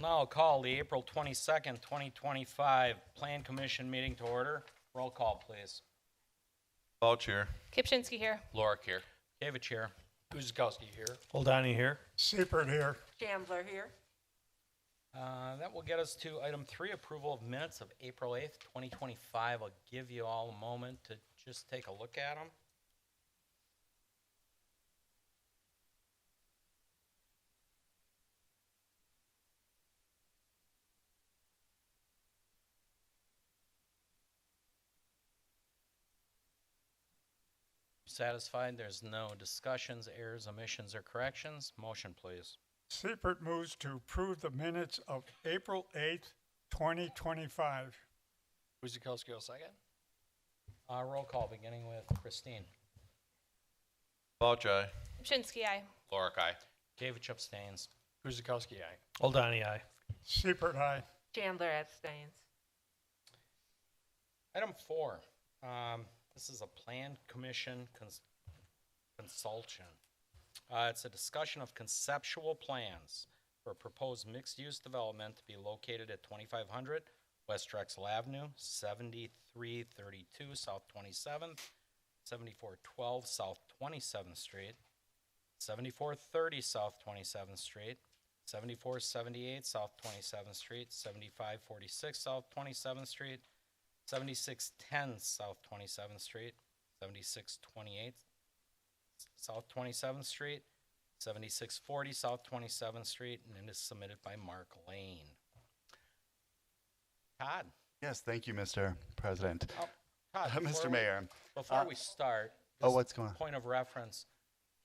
now call the April 22nd, 2025 Plan Commission meeting to order. Roll call, please. Balch here. Kipchinsky here. Lorik here. Gavich here. Guzikowski here. Holdani here. Seipert here. Chandler here. That will get us to item 3, approval of minutes of April 8th, 2025. I'll give you all a moment to just take a look at them. Satisfied there's no discussions, errors, omissions, or corrections? Motion, please. Seipert moves to approve the minutes of April 8th, 2025. Guzikowski will second. Roll call, beginning with Christine. Balch aye. Kipchinsky, aye. Lorik aye. Gavich abstains. Guzikowski, aye. Holdani, aye. Seipert, aye. Chandler abstains. Item 4, this is a Plan Commission consultation. It's a discussion of conceptual plans for a proposed mixed-use development to be located at 2500 West Drexel Avenue, 7332 South 27th, 7412 South 27th Street, 7430 South 27th Street, 7478 South 27th Street, 7546 South 27th Street, 7610 South 27th Street, 7628 South 27th Street, 7640 South 27th Street, and it is submitted by Mark Lane. Todd. Yes, thank you, Mr. President. Todd, Mr. Mayor. Before we start, what's going on? Point of reference.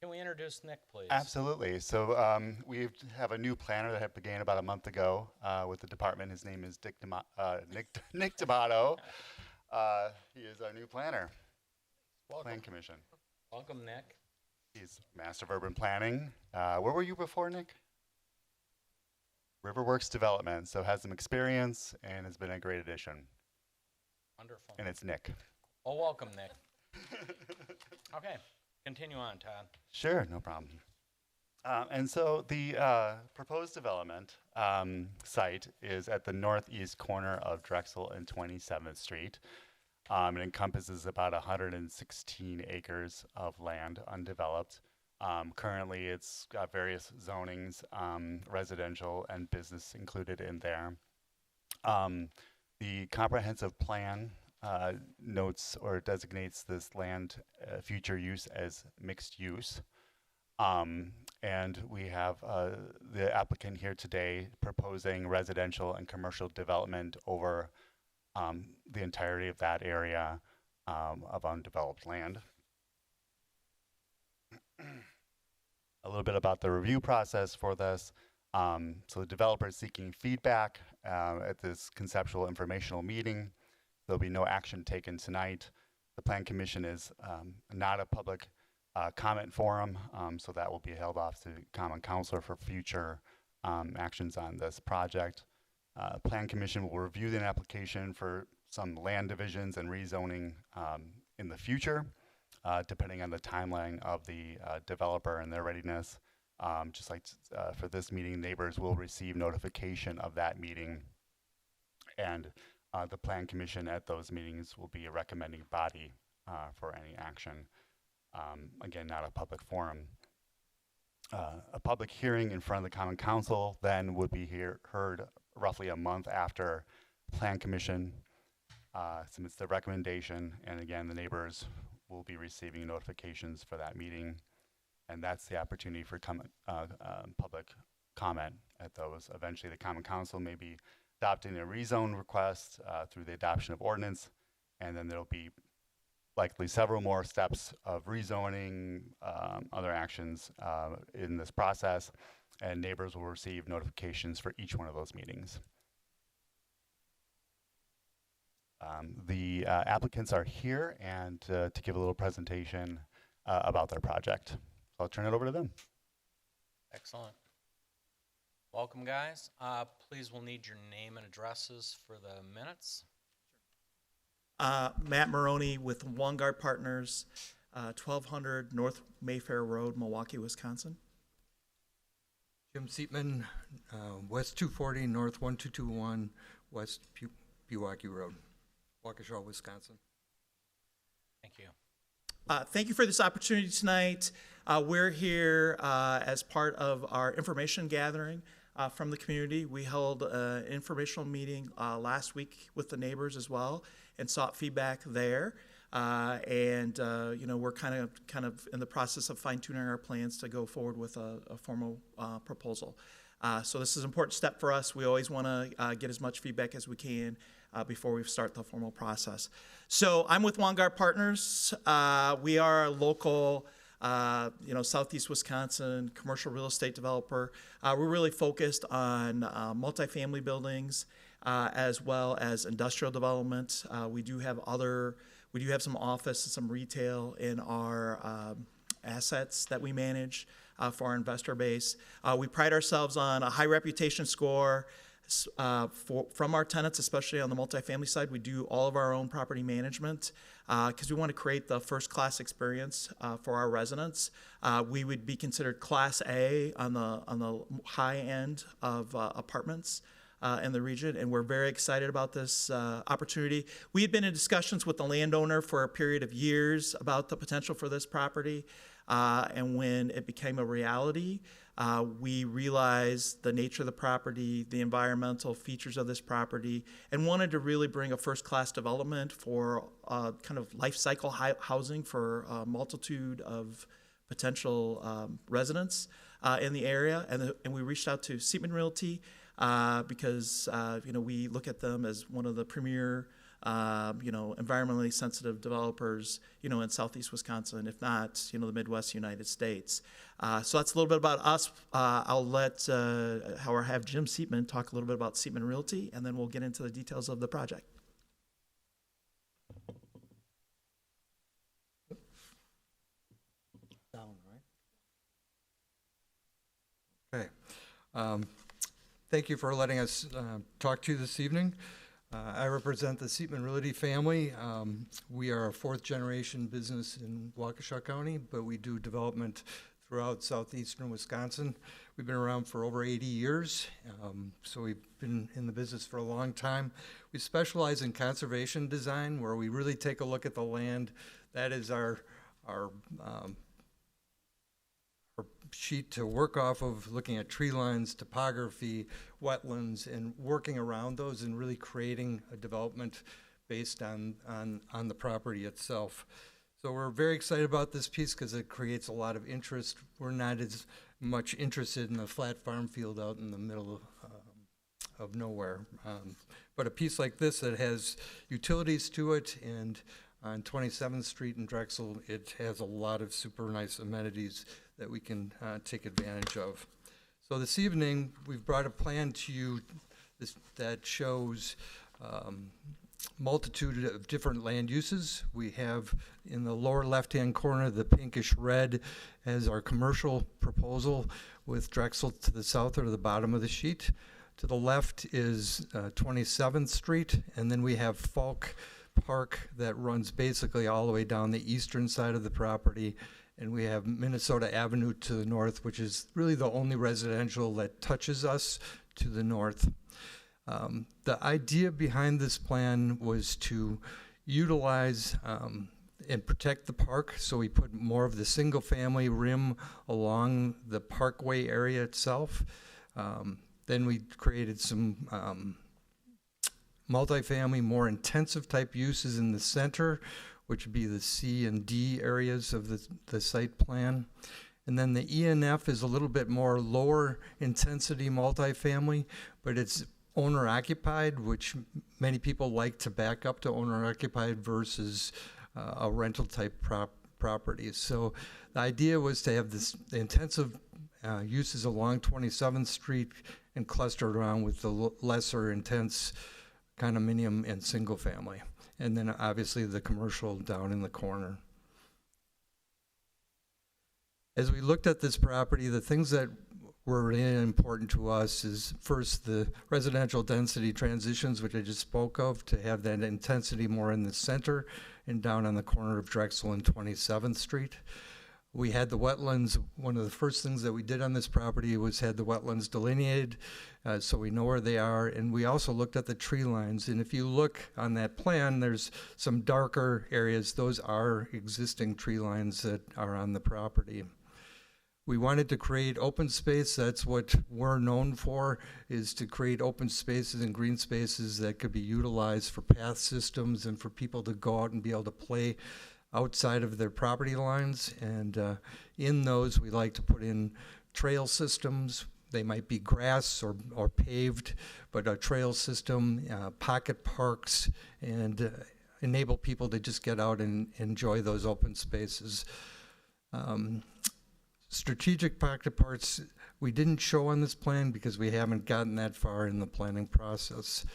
Can we introduce Nick, please? Absolutely. So we have a new planner that began about a month ago with the department. His name is Nick D'Amato. He is our new planner. Welcome. Plan Commission. Welcome, Nick. He's Master of Urban Planning. Where were you before, Nick? Riverworks Development. So has some experience and has been a great addition. Wonderful. And it's Nick. Well, welcome, Nick. Okay, continue on, Todd. Sure, no problem. And so the proposed development site is at the northeast corner of Drexel and 27th Street. It encompasses about 116 acres of land undeveloped. Currently, it's got various zonings, residential and business included in there. The comprehensive plan notes or designates this land future use as mixed use. And we have the applicant here today proposing residential and commercial development over the entirety of that area of undeveloped land. A little bit about the review process for this. So the developer is seeking feedback at this conceptual informational meeting. There'll be no action taken tonight. The Plan Commission is not a public comment forum, so that will be held off to Common Council for future actions on this project. Plan Commission will review the application for some land divisions and rezoning in the future, depending on the timeline of the developer and their readiness. Just like for this meeting, neighbors will receive notification of that meeting, and the Plan Commission at those meetings will be a recommending body for any action. Again, not a public forum. A public hearing in front of the Common Council then would be heard roughly a month after Plan Commission submits the recommendation, and again, the neighbors will be receiving notifications for that meeting, and that's the opportunity for public comment at those. Eventually, the Common Council may be adopting a rezone request through the adoption of ordinance, and then there'll be likely several more steps of rezoning, other actions in this process, and neighbors will receive notifications for each one of those meetings. The applicants are here and to give a little presentation about their project. So I'll turn it over to them. Excellent. Welcome, guys. Please, we'll need your name and addresses for the minutes. Matt Maroney with Wongard Partners, 1200 North Mayfair Road, Milwaukee, Wisconsin. Jim Seatman, West 240, North 1221, West Pewaukee Road, Waukesha, Wisconsin. Thank you. Thank you for this opportunity tonight. We're here as part of our information gathering from the community. We held an informational meeting last week with the neighbors as well and sought feedback there. We're kind of in the process of fine-tuning our plans to go forward with a formal proposal. So this is an important step for us. We always want to get as much feedback as we can before we start the formal process. So I'm with Wongard Partners. We are a local, Southeast Wisconsin commercial real estate developer. We're really focused on multifamily buildings as well as industrial development. We do have some office and some retail in our assets that we manage for our investor base. We pride ourselves on a high reputation score from our tenants, especially on the multifamily side. We do all of our own property management because we want to create the first-class experience for our residents. We would be considered Class A on the high end of apartments in the region, and we're very excited about this opportunity. We had been in discussions with the landowner for a period of years about the potential for this property, and when it became a reality, we realized the nature of the property, the environmental features of this property, and wanted to really bring a first-class development for kind of life cycle housing for a multitude of potential residents in the area. And we reached out to Seatman Realty because we look at them as one of the premier environmentally sensitive developers, in Southeast Wisconsin, if not, the Midwest United States. So that's a little bit about us. I'll have Jim Seatman talk a little bit about Seatman Realty, and then we'll get into the details of the project. Okay. Thank you for letting us talk to you this evening. I represent the Seatman Realty family. We are a fourth-generation business in Waukesha County, but we do development throughout southeastern Wisconsin. We've been around for over 80 years, so we've been in the business for a long time. We specialize in conservation design, where we really take a look at the land. That is our sheet to work off of, looking at tree lines, topography, wetlands, and working around those and really creating a development based on the property itself. So we're very excited about this piece because it creates a lot of interest. We're not as much interested in a flat farm field out in the middle of nowhere. But a piece like this that has utilities to it, and on 27th Street in Drexel, it has a lot of super nice amenities that we can take advantage of. So this evening, we've brought a plan to you that shows multitude of different land uses. We have in the lower left-hand corner, the pinkish red as our commercial proposal, with Drexel to the south or to the bottom of the sheet. To the left is 27th Street, and then we have Falk Park that runs basically all the way down the eastern side of the property. And we have Minnesota Avenue to the north, which is really the only residential that touches us to the north. The idea behind this plan was to utilize and protect the park, so we put more of the single-family rim along the parkway area itself. Then we created some multifamily, more intensive type uses in the center, which would be the C and D areas of the site plan. And then the E and F is a little bit more lower intensity multifamily, but it's owner occupied, which many people like to back up to owner occupied versus a rental type property. So the idea was to have this intensive uses along 27th Street and clustered around with the lesser intense condominium and single family. And then obviously the commercial down in the corner. As we looked at this property, the things that were really important to us is first the residential density transitions, which I just spoke of, to have that intensity more in the center and down on the corner of Drexel and 27th Street. We had the wetlands, one of the first things that we did on this property was had the wetlands delineated, so we know where they are. And we also looked at the tree lines. And if you look on that plan, there's some darker areas. Those are existing tree lines that are on the property. We wanted to create open space. That's what we're known for, is to create open spaces and green spaces that could be utilized for path systems and for people to go out and be able to play outside of their property lines. And in those, we like to put in trail systems. They might be grass or paved, but a trail system, pocket parks, and enable people to just get out and enjoy those open spaces. Strategic pocket parks we didn't show on this plan because we haven't gotten that far in the planning process.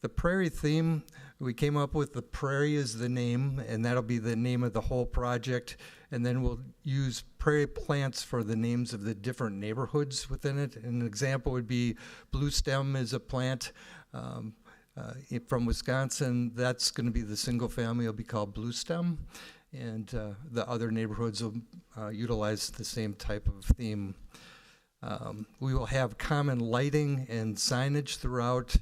The prairie theme, we came up with the prairie as the name, and that'll be the name of the whole project. And then we'll use prairie plants for the names of the different neighborhoods within it. An example would be Blue Stem is a plant from Wisconsin. That's going to be the single family, will be called Blue Stem. And the other neighborhoods will utilize the same type of theme. We will have common lighting and signage throughout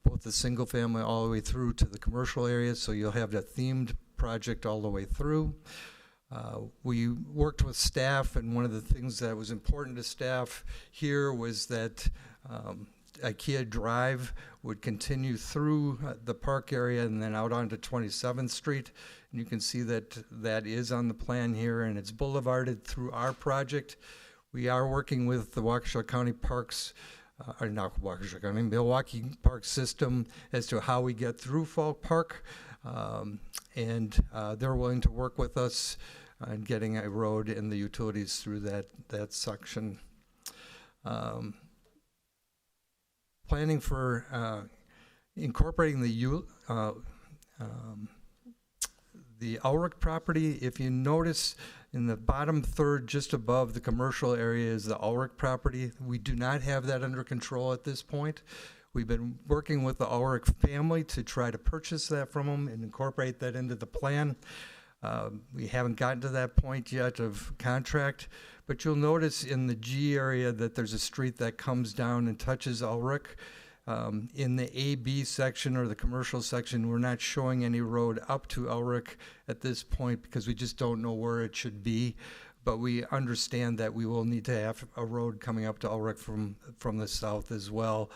both the single family all the way through to the commercial areas, so you'll have a themed project all the way through. We worked with staff, and one of the things that was important to staff here was that IKEA Drive would continue through the park area and then out onto 27th Street. And you can see that that is on the plan here, and it's boulevarded through our project. We are working with the Waukesha County Parks, or not Waukesha County, Milwaukee Park System as to how we get through Falk Park. And they're willing to work with us on getting a road and the utilities through that section. Planning for incorporating the Ulrich property. If you notice in the bottom third, just above the commercial area, is the Ulrich property. We do not have that under control at this point. We've been working with the Ulrich family to try to purchase that from them and incorporate that into the plan. We haven't gotten to that point yet of contract, but you'll notice in the G area that there's a street that comes down and touches Ulrich. In the AB section or the commercial section, we're not showing any road up to Ulrich at this point because we just don't know where it should be. But we understand that we will need to have a road coming up to Ulrich from the south as well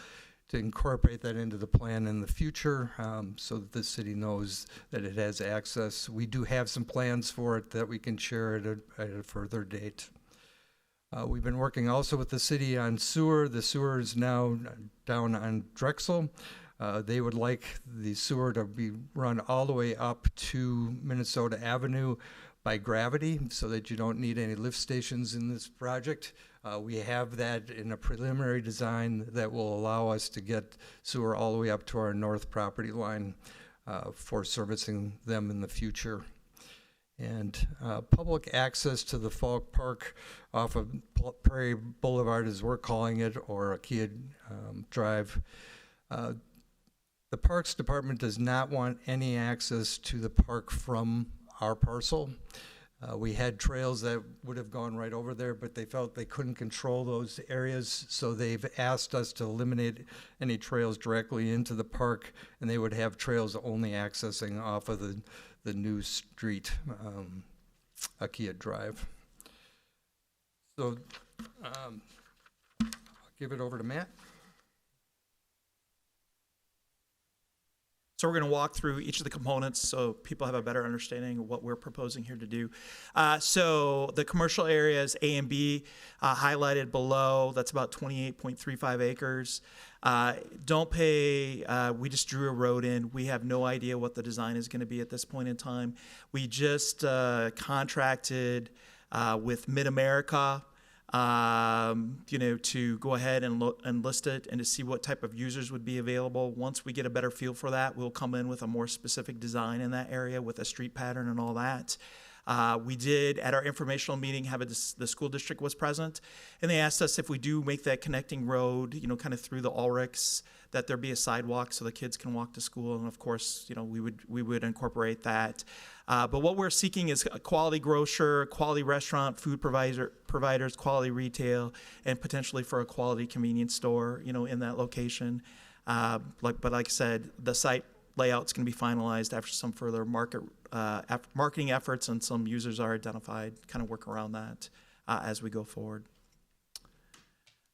to incorporate that into the plan in the future, so that the city knows that it has access. We do have some plans for it that we can share at a further date. We've been working also with the city on sewer. The sewer is now down on Drexel. They would like the sewer to be run all the way up to Minnesota Avenue by gravity so that you don't need any lift stations in this project. We have that in a preliminary design that will allow us to get sewer all the way up to our north property line for servicing them in the future. And public access to the Falk Park off of Prairie Boulevard, as we're calling it, or IKEA Drive. The Parks Department does not want any access to the park from our parcel. We had trails that would have gone right over there, but they felt they couldn't control those areas, so they've asked us to eliminate any trails directly into the park, and they would have trails only accessing off of the new street, IKEA Drive. So I'll give it over to Matt. So we're going to walk through each of the components so people have a better understanding of what we're proposing here to do. So the commercial areas A and B highlighted below, that's about 28.35 acres. Don't pay, we just drew a road in. We have no idea what the design is going to be at this point in time. We just contracted with Mid-America, to go ahead and list it and to see what type of users would be available. Once we get a better feel for that, we'll come in with a more specific design in that area with a street pattern and all that. We did, at our informational meeting, have the school district was present, and they asked us if we do make that connecting road, kind of through the Ulrichs, that there be a sidewalk so the kids can walk to school, and of course, we would incorporate that. But what we're seeking is a quality grocer, quality restaurant, food providers, quality retail, and potentially for a quality convenience store, in that location. But like I said, the site layout's going to be finalized after some further marketing efforts, and some users are identified, kind of work around that as we go forward.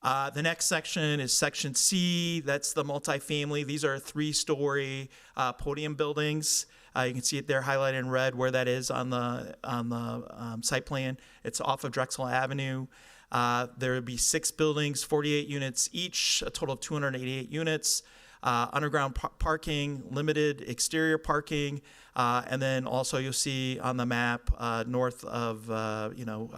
The next section is Section C. That's the multifamily. These are 3-story podium buildings. You can see it there highlighted in red where that is on the site plan. It's off of Drexel Avenue. There would be 6 buildings, 48 units each, a total of 288 units. Underground parking, limited exterior parking, and then also you'll see on the map north of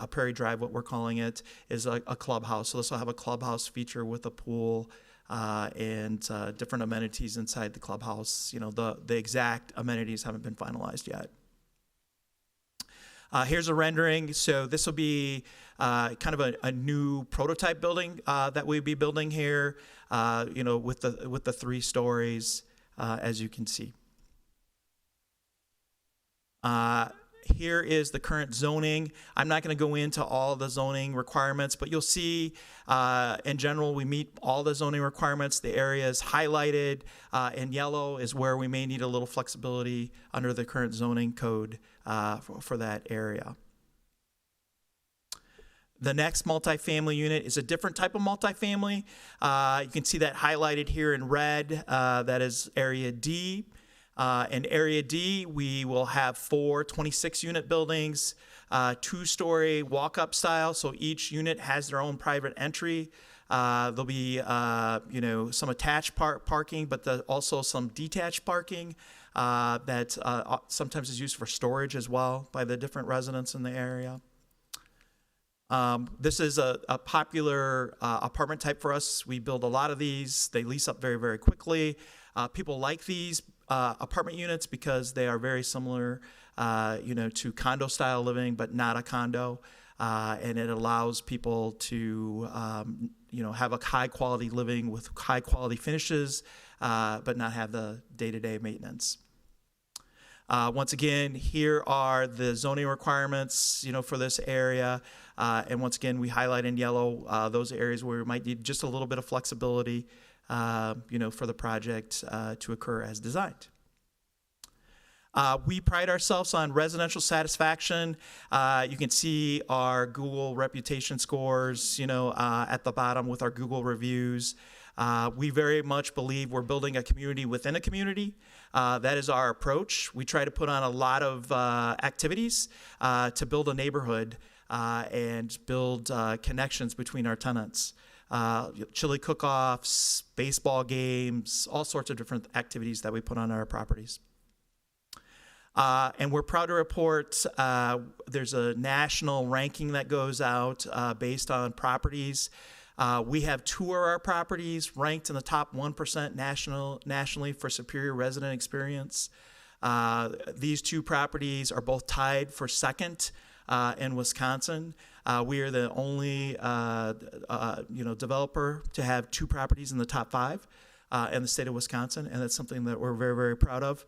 Prairie Drive, what we're calling it, is a clubhouse. So this will have a clubhouse feature with a pool and different amenities inside the clubhouse. The exact amenities haven't been finalized yet. Here's a rendering. So this will be kind of a new prototype building that we'll be building here, with the 3 stories, as you can see. Here is the current zoning. I'm not going to go into all the zoning requirements, but you'll see in general we meet all the zoning requirements. The areas highlighted in yellow is where we may need a little flexibility under the current zoning code for that area. The next multifamily unit is a different type of multifamily. You can see that highlighted here in red. That is Area D. In Area D, we will have 4 26-unit buildings, 2-story walk-up style, so each unit has their own private entry. There'll be, some attached parking, but also some detached parking that sometimes is used for storage as well by the different residents in the area. This is a popular apartment type for us. We build a lot of these. They lease up very, very quickly. People like these apartment units because they are very similar, to condo style living, but not a condo. And it allows people to, have a high quality living with high quality finishes, but not have the day-to-day maintenance. Once again, here are the zoning requirements, for this area. And once again, we highlight in yellow those areas where we might need just a little bit of flexibility, for the project to occur as designed. We pride ourselves on residential satisfaction. You can see our Google reputation scores, at the bottom with our Google reviews. We very much believe we're building a community within a community. That is our approach. We try to put on a lot of activities to build a neighborhood and build connections between our tenants. Chili cook-offs, baseball games, all sorts of different activities that we put on our properties. And we're proud to report there's a national ranking that goes out based on properties. We have 2 of our properties ranked in the top 1% nationally for superior resident experience. These 2 properties are both tied for second in Wisconsin. We are the only developer to have 2 properties in the top 5 in the state of Wisconsin, and that's something that we're very, very proud of.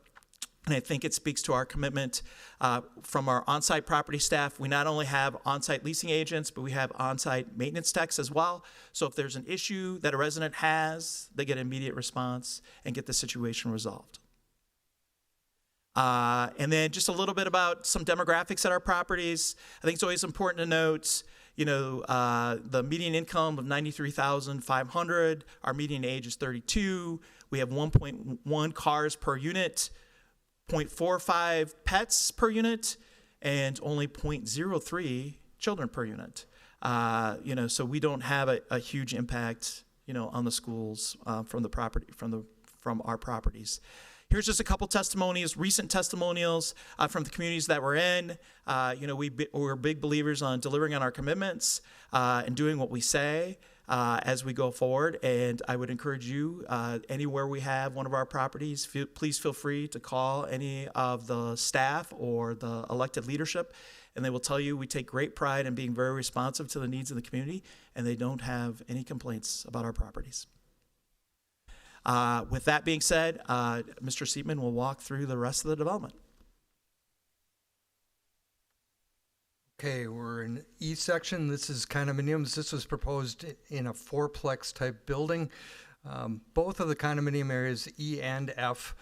And I think it speaks to our commitment from our on-site property staff. We not only have on-site leasing agents, but we have on-site maintenance techs as well. So if there's an issue that a resident has, they get an immediate response and get the situation resolved. And then just a little bit about some demographics at our properties. I think it's always important to note, the median income of $93,500. Our median age is 32. We have 1.1 cars per unit, 0.45 pets per unit, and only 0.03 children per unit. So we don't have a huge impact, on the schools from our properties. Here's just a couple testimonials, recent testimonials from the communities that we're in. We're big believers on delivering on our commitments and doing what we say as we go forward. And I would encourage you, anywhere we have one of our properties, please feel free to call any of the staff or the elected leadership and they will tell you we take great pride in being very responsive to the needs of the community, and they don't have any complaints about our properties. With that being said, Mr. Seatman will walk through the rest of the development. Okay, we're in E section. This is condominiums. This was proposed in a fourplex type building. Both of the condominium areas, E and F,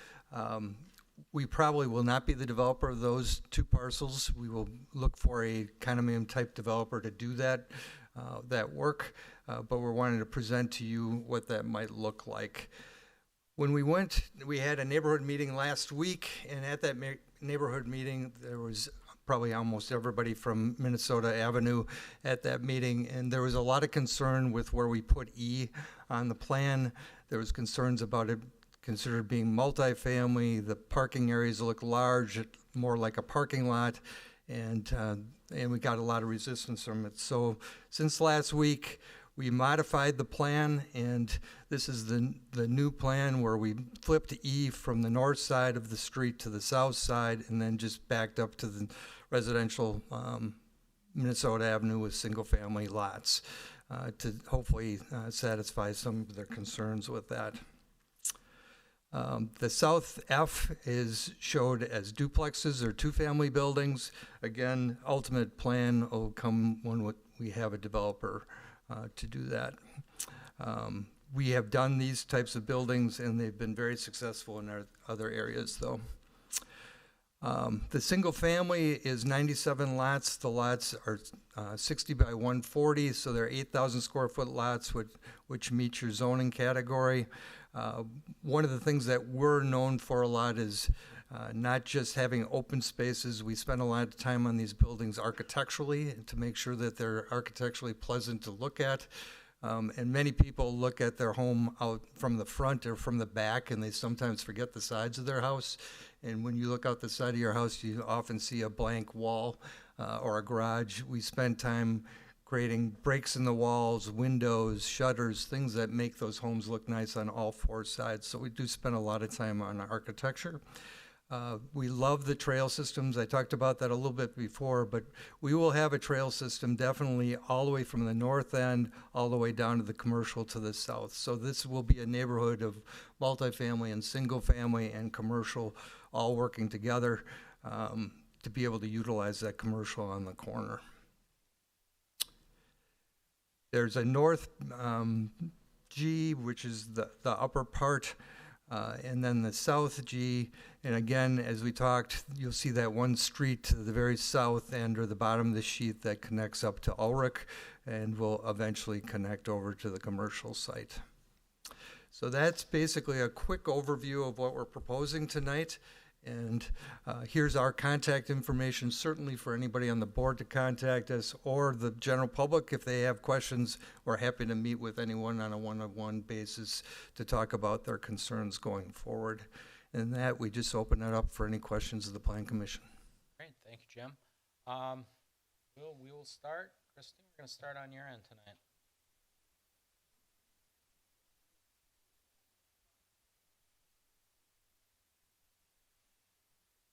we probably will not be the developer of those two parcels. We will look for a condominium type developer to do that work, but we're wanting to present to you what that might look like. When we had a neighborhood meeting last week, and at that neighborhood meeting, there was probably almost everybody from Minnesota Avenue at that meeting, and there was a lot of concern with where we put E on the plan. There was concerns about it considered being multifamily. The parking areas look large, more like a parking lot, and we got a lot of resistance from it. So since last week, we modified the plan, and this is the new plan where we flipped E from the north side of the street to the south side, and then just backed up to the residential Minnesota Avenue with single-family lots to hopefully satisfy some of their concerns with that. The South F is showed as duplexes or two-family buildings. Again, ultimate plan will come when we have a developer to do that. We have done these types of buildings, and they've been very successful in our other areas, though. The single family is 97 lots. The lots are 60 by 140, so they're 8,000 square foot lots, which meet your zoning category. One of the things that we're known for a lot is not just having open spaces. We spend a lot of time on these buildings architecturally to make sure that they're architecturally pleasant to look at. And many people look at their home out from the front or from the back, and they sometimes forget the sides of their house. And when you look out the side of your house, you often see a blank wall or a garage. We spend time creating breaks in the walls, windows, shutters, things that make those homes look nice on all four sides. So we do spend a lot of time on architecture. We love the trail systems. I talked about that a little bit before, but we will have a trail system definitely all the way from the north end all the way down to the commercial to the south. So this will be a neighborhood of multifamily and single family and commercial all working together to be able to utilize that commercial on the corner. There's a north G, which is the upper part, and then the south G. And again, as we talked, you'll see that one street to the very south end or the bottom of the sheet that connects up to Ulrich and will eventually connect over to the commercial site. So that's basically a quick overview of what we're proposing tonight. And here's our contact information, certainly for anybody on the board to contact us or the general public. If they have questions, we're happy to meet with anyone on a one-on-one basis to talk about their concerns going forward. And that, we just open it up for any questions of the Plan Commission. Great, thank you, Jim. We will start. Kristen, we're going to start on your end tonight.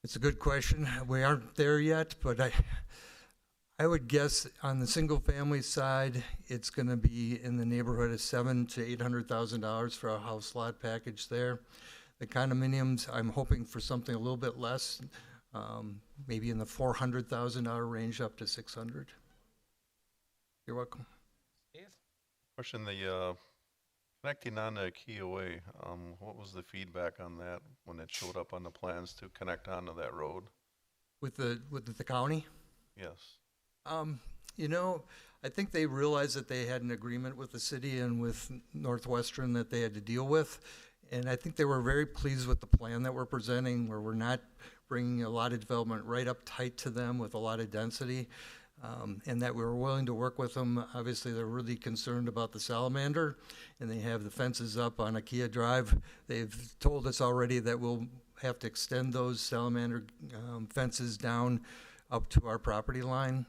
It's a good question. We aren't there yet, but I would guess on the single family side, it's going to be in the neighborhood of $700,000 to $800,000 for a house lot package there. The condominiums, I'm hoping for something a little bit less, maybe in the $400,000 range up to $600,000. You're welcome. Steve? Question, the connecting on to Key Way, what was the feedback on that when it showed up on the plans to connect onto that road? With the county? Yes. You know, I think they realized that they had an agreement with the city and with Northwestern that they had to deal with. And I think they were very pleased with the plan that we're presenting, where we're not bringing a lot of development right up tight to them with a lot of density, and that we were willing to work with them. Obviously, they're really concerned about the salamander, and they have the fences up on Akia Drive. They've told us already that we'll have to extend those salamander fences down up to our property line.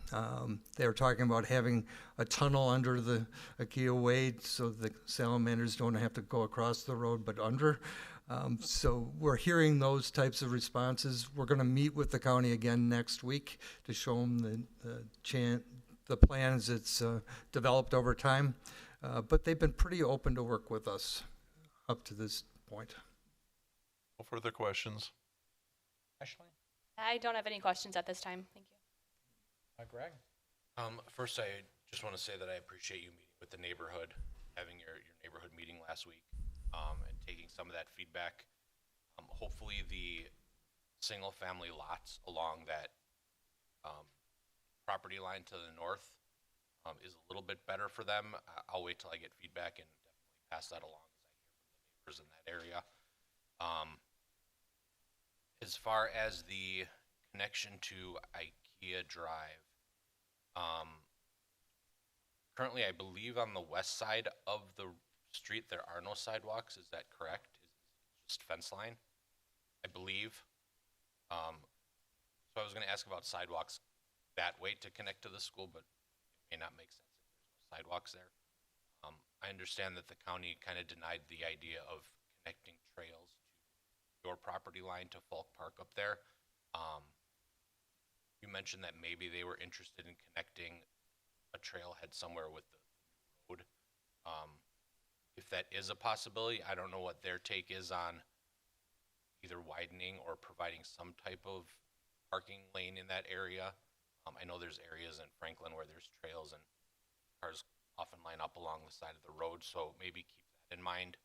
They were talking about having a tunnel under the IKEA Way so the salamanders don't have to go across the road but under. So we're hearing those types of responses. We're going to meet with the county again next week to show them the plans that's developed over time. But they've been pretty open to work with us up to this point. No further questions? Ashley? I don't have any questions at this time. Thank you. Greg? First, I just want to say that I appreciate you meeting with the neighborhood, having your neighborhood meeting last week, and taking some of that feedback. Hopefully the single-family lots along that property line to the north is a little bit better for them. I'll wait till I get feedback and definitely pass that along as I hear from the neighbors in that area. As far as the connection to IKEA Drive, currently I believe on the west side of the street there are no sidewalks. Is that correct? Is it just fence line? I believe. So I was going to ask about sidewalks that way to connect to the school, but it may not make sense if there's no sidewalks there. I understand that the county kind of denied the idea of connecting trails to your property line to Falk Park up there. You mentioned that maybe they were interested in connecting a trailhead somewhere with the road. If that is a possibility, I don't know what their take is on either widening or providing some type of parking lane in that area. I know there's areas in Franklin where there's trails and cars often line up along the side of the road, so maybe keep that in mind if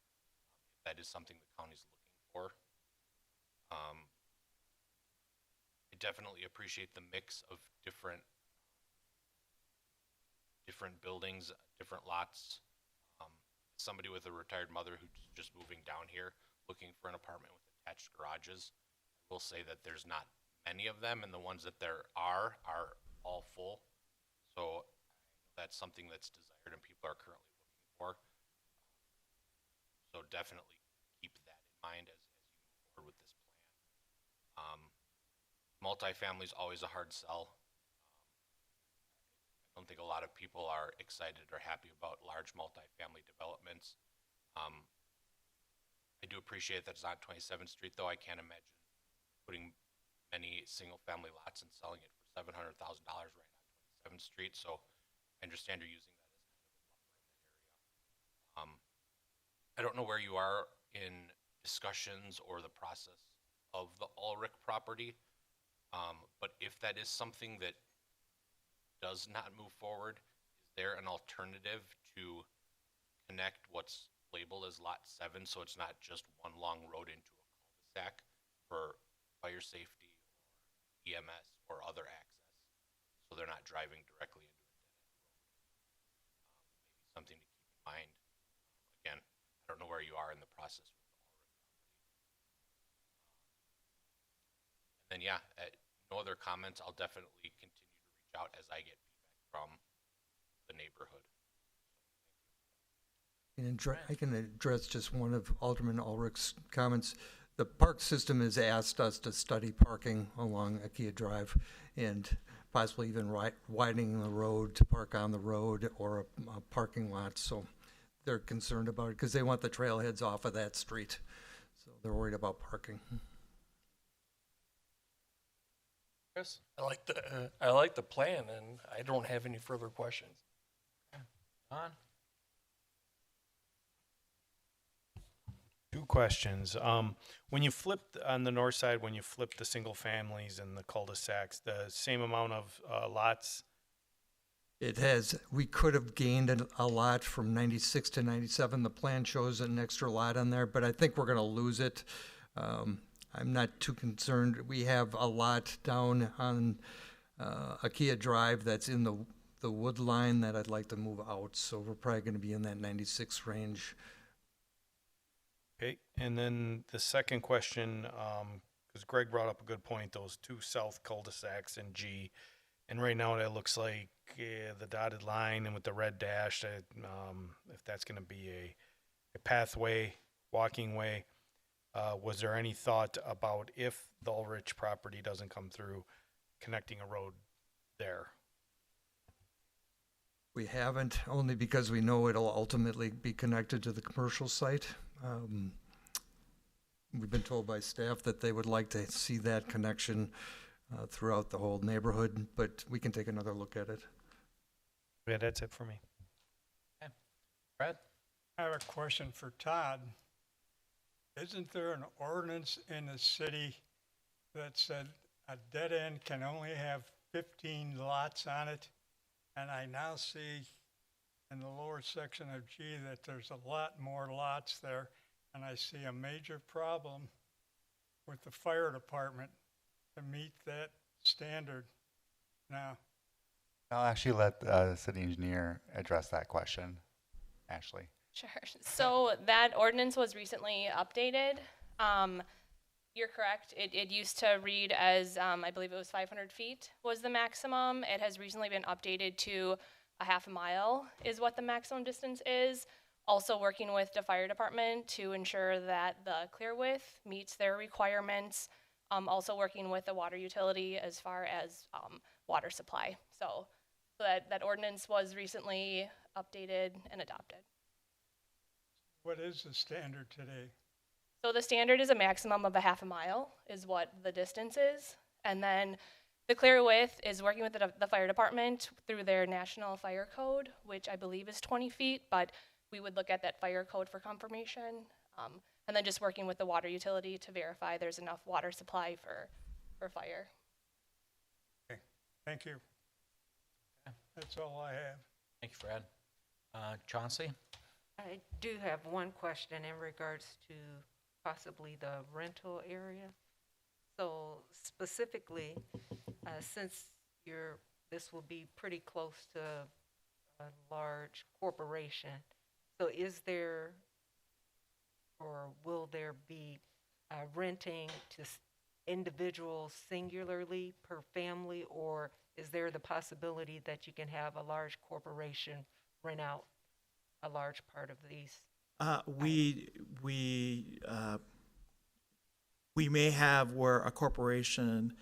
that is something the county's looking for. I definitely appreciate the mix of different buildings, different lots. Somebody with a retired mother who's just moving down here looking for an apartment with attached garages. I will say that there's not many of them, and the ones that there are all full. So that's something that's desired and people are currently looking for. So definitely keep that in mind as you move forward with this plan. Multifamily is always a hard sell. I don't think a lot of people are excited or happy about large multifamily developments. I do appreciate that it's not 27th Street, though. I can't imagine putting many single-family lots and selling it for $700,000 right on 27th Street. So I understand you're using that as kind of a buffer in that area. I don't know where you are in discussions or the process of the Ulrich property, but if that is something that does not move forward, is there an alternative to connect what's labeled as Lot 7 so it's not just one long road into a cul-de-sac for fire safety or EMS or other access, so they're not driving directly into a dead-end road? Maybe something to keep in mind. Again, I don't know where you are in the process with the Ulrich property. And then, yeah, no other comments. I'll definitely continue to reach out as I get feedback from the neighborhood. I can address just one of Alderman Ulrich's comments. The park system has asked us to study parking along IKEA Drive and possibly even widening the road to park on the road or a parking lot. So they're concerned about it because they want the trailheads off of that street. So they're worried about parking. Chris? I like the plan, and I don't have any further questions. Don? Two questions. When you flipped on the north side, when you flipped the single families and the cul-de-sacs, the same amount of lots? It has, we could have gained a lot from 96 to 97. The plan shows an extra lot on there, but I think we're going to lose it. I'm not too concerned. We have a lot down on IKEA Drive that's in the wood line that I'd like to move out, so we're probably going to be in that 96 range. Okay, and then the second question, because Greg brought up a good point, those two south cul-de-sacs in G, and right now that looks like the dotted line and with the red dash, if that's going to be a pathway, walking way, was there any thought about if the Ulrich property doesn't come through, connecting a road there. We haven't, only because we know it'll ultimately be connected to the commercial site. We've been told by staff that they would like to see that connection throughout the whole neighborhood, but we can take another look at it. Yeah, that's it for me. Brad? I have a question for Todd. Isn't there an ordinance in the city that said a dead end can only have 15 lots on it? And I now see in the lower section of G that there's a lot more lots there, and I see a major problem with the fire department to meet that standard. Now, I'll actually let the city engineer address that question. Ashley. Sure. So that ordinance was recently updated. You're correct. It used to read as, I believe it was 500 feet was the maximum. It has recently been updated to a half a mile is what the maximum distance is. Also working with the fire department to ensure that the clear width meets their requirements. Also working with the water utility as far as water supply. So that ordinance was recently updated and adopted. what is the standard today? So the standard is a maximum of a half a mile is what the distance is. And then the clear width is working with the fire department through their national fire code, which I believe is 20 feet, but we would look at that fire code for confirmation. And then just working with the water utility to verify there's enough water supply for fire. Okay, thank you. That's all I have. Thank you, Fred. Chauncey? I do have one question in regards to possibly the rental area. So specifically, since this will be pretty close to a large corporation, so is there or will there be renting to individuals singularly per family, or is there the possibility that you can have a large corporation rent out a large part of these? We may have where a corporation,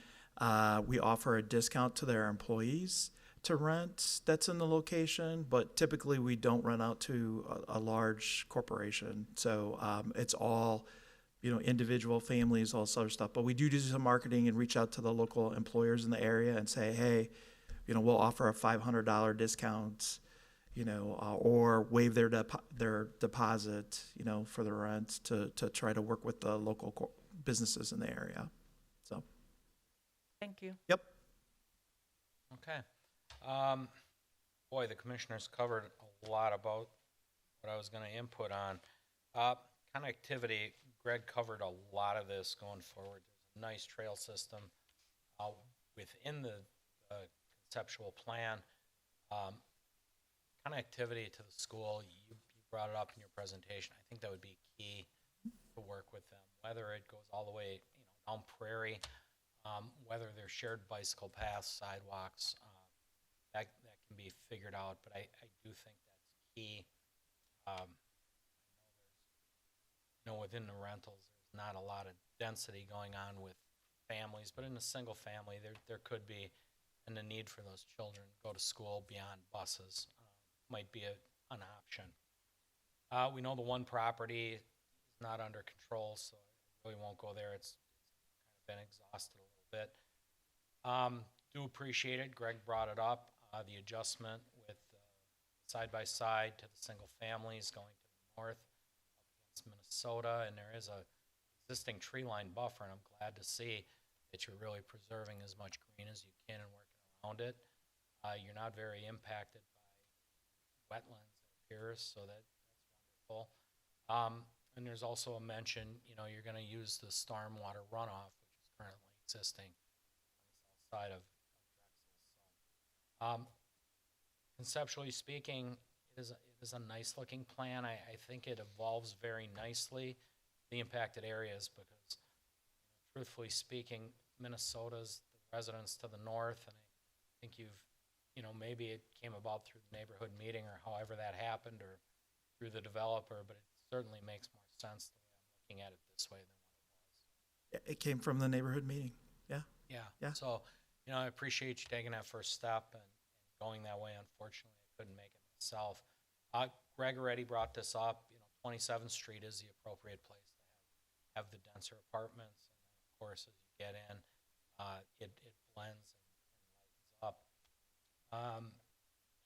we offer a discount to their employees to rent that's in the location, but typically we don't rent out to a large corporation. So it's all, individual families, all sort of stuff. But we do some marketing and reach out to the local employers in the area and say, hey, we'll offer a $500 discount, or waive their deposit, for the rent to try to work with the local businesses in the area. So. Thank you. Yep. Okay. Boy, the commissioners covered a lot about what I was going to input on. Connectivity, Greg covered a lot of this going forward. There's a nice trail system within the conceptual plan. Connectivity to the school, you brought it up in your presentation. I think that would be key to work with them, whether it goes all the way down Prairie, whether they're shared bicycle paths, sidewalks, that can be figured out, but I do think that's key. Within the rentals, there's not a lot of density going on with families, but in a single family, there could be, and the need for those children to go to school beyond buses might be an option. We know the one property is not under control, so I really won't go there. It's kind of been exhausted a little bit. Do appreciate it. Greg brought it up, the adjustment with side-by-side to the single families going to the north against Minnesota, and there is a existing tree line buffer, and I'm glad to see that you're really preserving as much green as you can and working around it. You're not very impacted by wetlands, it appears, so that's wonderful. And there's also a mention, you're going to use the stormwater runoff, which is currently existing on the south side of Drexel. So, conceptually speaking, it is a nice looking plan. I think it evolves very nicely the impacted areas because, truthfully speaking, Minnesota's the residents to the north, and I think maybe it came about through the neighborhood meeting or however that happened or through the developer, but it certainly makes more sense the way I'm looking at it this way than what it was. It came from the neighborhood meeting. Yeah. Yeah. Yeah. So, you know, I appreciate you taking that first step and going that way. Unfortunately, I couldn't make it myself. Greg already brought this up. You know, 27th Street is the appropriate place to have the denser apartments. And then, of course, as you get in, it blends and lightens up.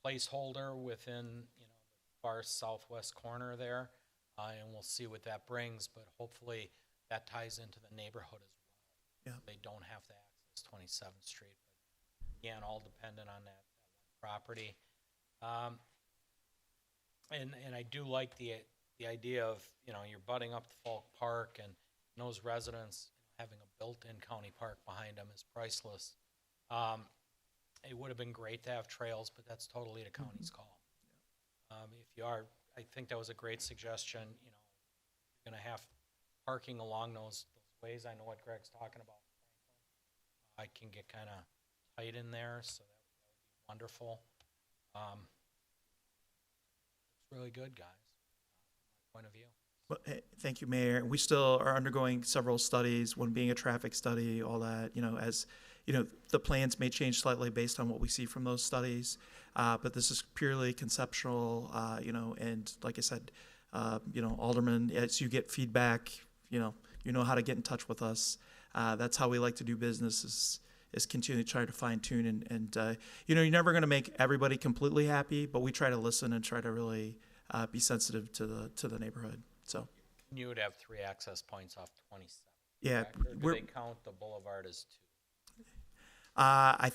Placeholder within, you know, the far southwest corner there, and we'll see what that brings, but hopefully that ties into the neighborhood as well. Yeah. They don't have to access 27th Street, but again, all dependent on that one property. And I do like the idea of, you know, you're butting up to Falk Park, and those residents, you know, having a built-in county park behind them is priceless. It would have been great to have trails, but that's totally the county's call. If you are, I think that was a great suggestion. You know, you're gonna have parking along those ways. I know what Greg's talking about. I can get kind of tight in there, so that would be wonderful. It's really good, guys, from my point of view. Well, thank you, Mayor. We still are undergoing several studies, one being a traffic study, all that, you know, as, you know, the plans may change slightly based on what we see from those studies. But this is purely conceptual, you know, and like I said, you know, Alderman, as you get feedback, you know how to get in touch with us. That's how we like to do business, is continue to try to fine tune and you know, you're never going to make everybody completely happy, but we try to listen and try to really be sensitive to the neighborhood. So You would have 3 access points off 27. yeah, correct? Or do we're, they count the boulevard as 2? I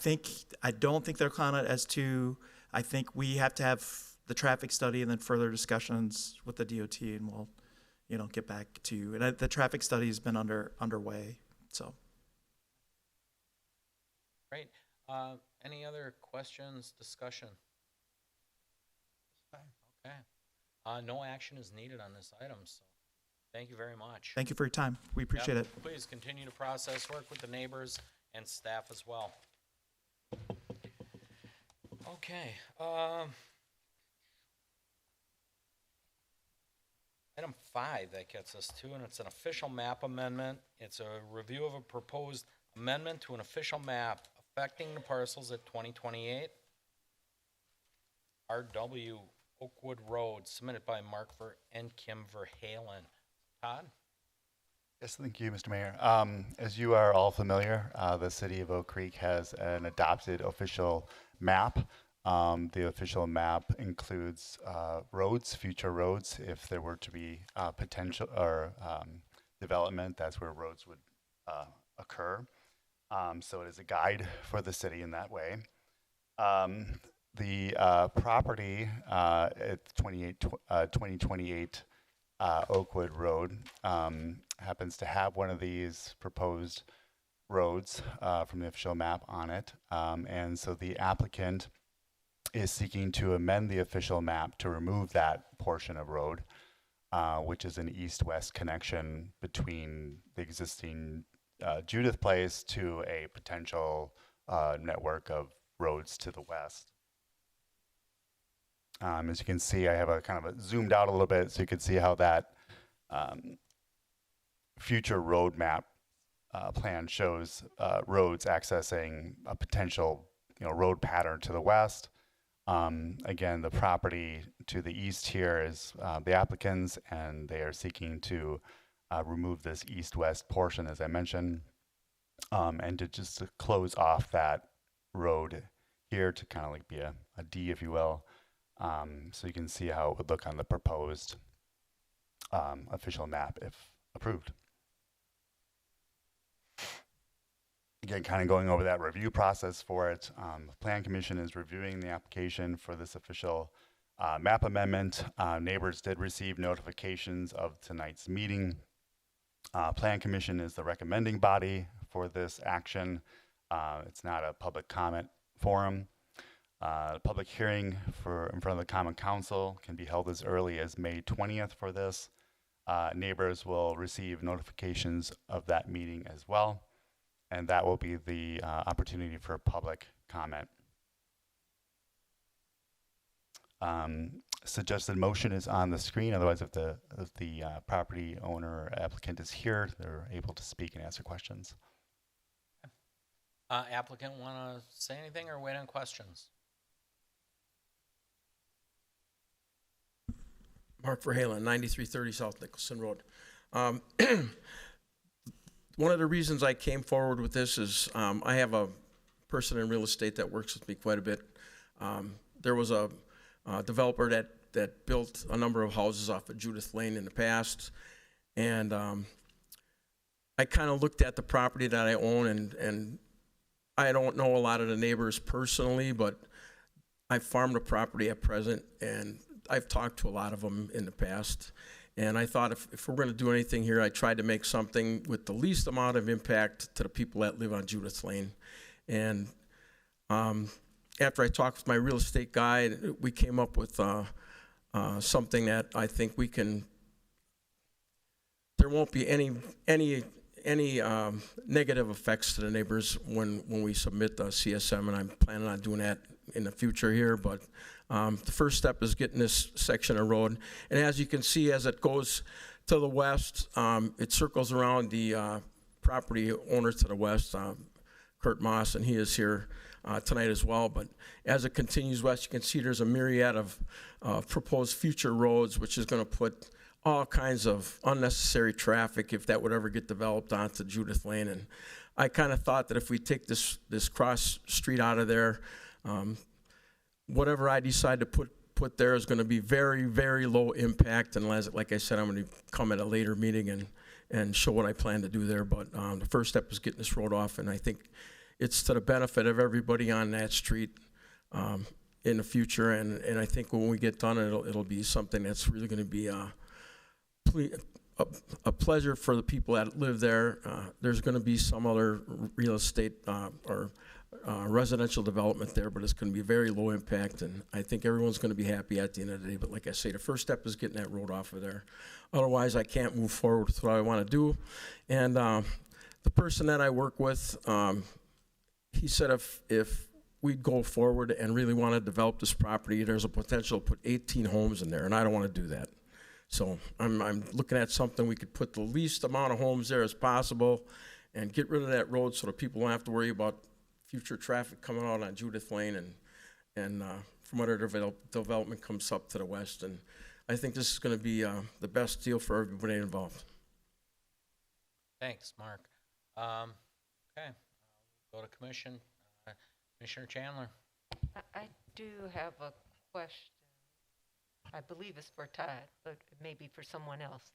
don't think they'll count it as 2. I think we have to have the traffic study and then further discussions with the DOT, and we'll, you know, get back to you. And the traffic study has been underway. So Great. Any other questions, discussion? Okay. No action is needed on this item, so thank you very much. thank you for your time. We appreciate Yep, it. Please continue to process, work with the neighbors and staff as well. Okay. Item 5 that gets us to, and it's an official map amendment. It's a review of a proposed amendment to an official map affecting the parcels at 2028 RW Oakwood Road, submitted by Mark and Kim Verhalen. Todd? Yes, thank you, Mr. Mayor. As you are all familiar, the city of Oak Creek has an adopted official map. The official map includes roads, future roads. If there were to be potential or development, that's where roads would occur. So it is a guide for the city in that way. The property at 2028 Oakwood Road happens to have one of these proposed roads from the official map on it. And so the applicant is seeking to amend the official map to remove that portion of road, which is an east-west connection between the existing Judith Place to a potential network of roads to the west. As you can see, I have a kind of a zoomed out a little bit so you can see how that future road map plan shows roads accessing a potential, road pattern to the west. Again, the property to the east here is the applicants, and they are seeking to remove this east-west portion, as I mentioned, and to close off that road here to kind of like be a D, if you will. So you can see how it would look on the proposed official map if approved. Again, kind of going over that review process for it. The Plan Commission is reviewing the application for this official map amendment. Neighbors did receive notifications of tonight's meeting. Plan Commission is the recommending body for this action. It's not a public comment forum. Public hearing in front of the Common Council can be held as early as May 20th for this. Neighbors will receive notifications of that meeting as well, and that will be the opportunity for public comment. Suggested motion is on the screen. Otherwise, if the property owner or applicant is here, they're able to speak and answer questions. Applicant want to say anything or wait on questions? Mark Verhalen, 9330 South Nicholson Road. One of the reasons I came forward with this is I have a person in real estate that works with me quite a bit. There was a developer that built a number of houses off of Judith Lane in the past, and I kind of looked at the property that I own, and I don't know a lot of the neighbors personally, but I farm the property at present, and I've talked to a lot of them in the past. And I thought if we're going to do anything here, I tried to make something with the least amount of impact to the people that live on Judith Lane. And after I talked with my real estate guy, we came up with something that I think we can. There won't be any negative effects to the neighbors when we submit the CSM, and I'm planning on doing that in the future here. But the first step is getting this section of road, and as you can see, as it goes to the west, it circles around the property owner to the west, Kurt Moss, and he is here tonight as well. But as it continues west, you can see there's a myriad of proposed future roads, which is going to put all kinds of unnecessary traffic, if that would ever get developed, onto Judith Lane. And I kind of thought that if we take this cross street out of there, whatever I decide to put there is going to be very, very low impact. And like I said, I'm going to come at a later meeting and show what I plan to do there. But the first step is getting this road off, and I think it's to the benefit of everybody on that street in the future. And I think when we get done, it'll be something that's really going to be a pleasure for the people that live there. There's going to be some other real estate or residential development there, but it's going to be very low impact, and I think everyone's going to be happy at the end of the day. But like I say, the first step is getting that road off of there. Otherwise, I can't move forward with what I want to do. And the person that I work with, he said if we'd go forward and really want to develop this property, there's a potential to put 18 homes in there, and I don't want to do that. So I'm looking at something we could put the least amount of homes there as possible and get rid of that road so that people don't have to worry about future traffic coming out on Judith Lane and from other development comes up to the west. And I think this is going to be the best deal for everybody involved. Thanks, Mark. Okay, go to commission. Commissioner Chandler. I do have a question. I believe it's for Todd, but maybe for someone else.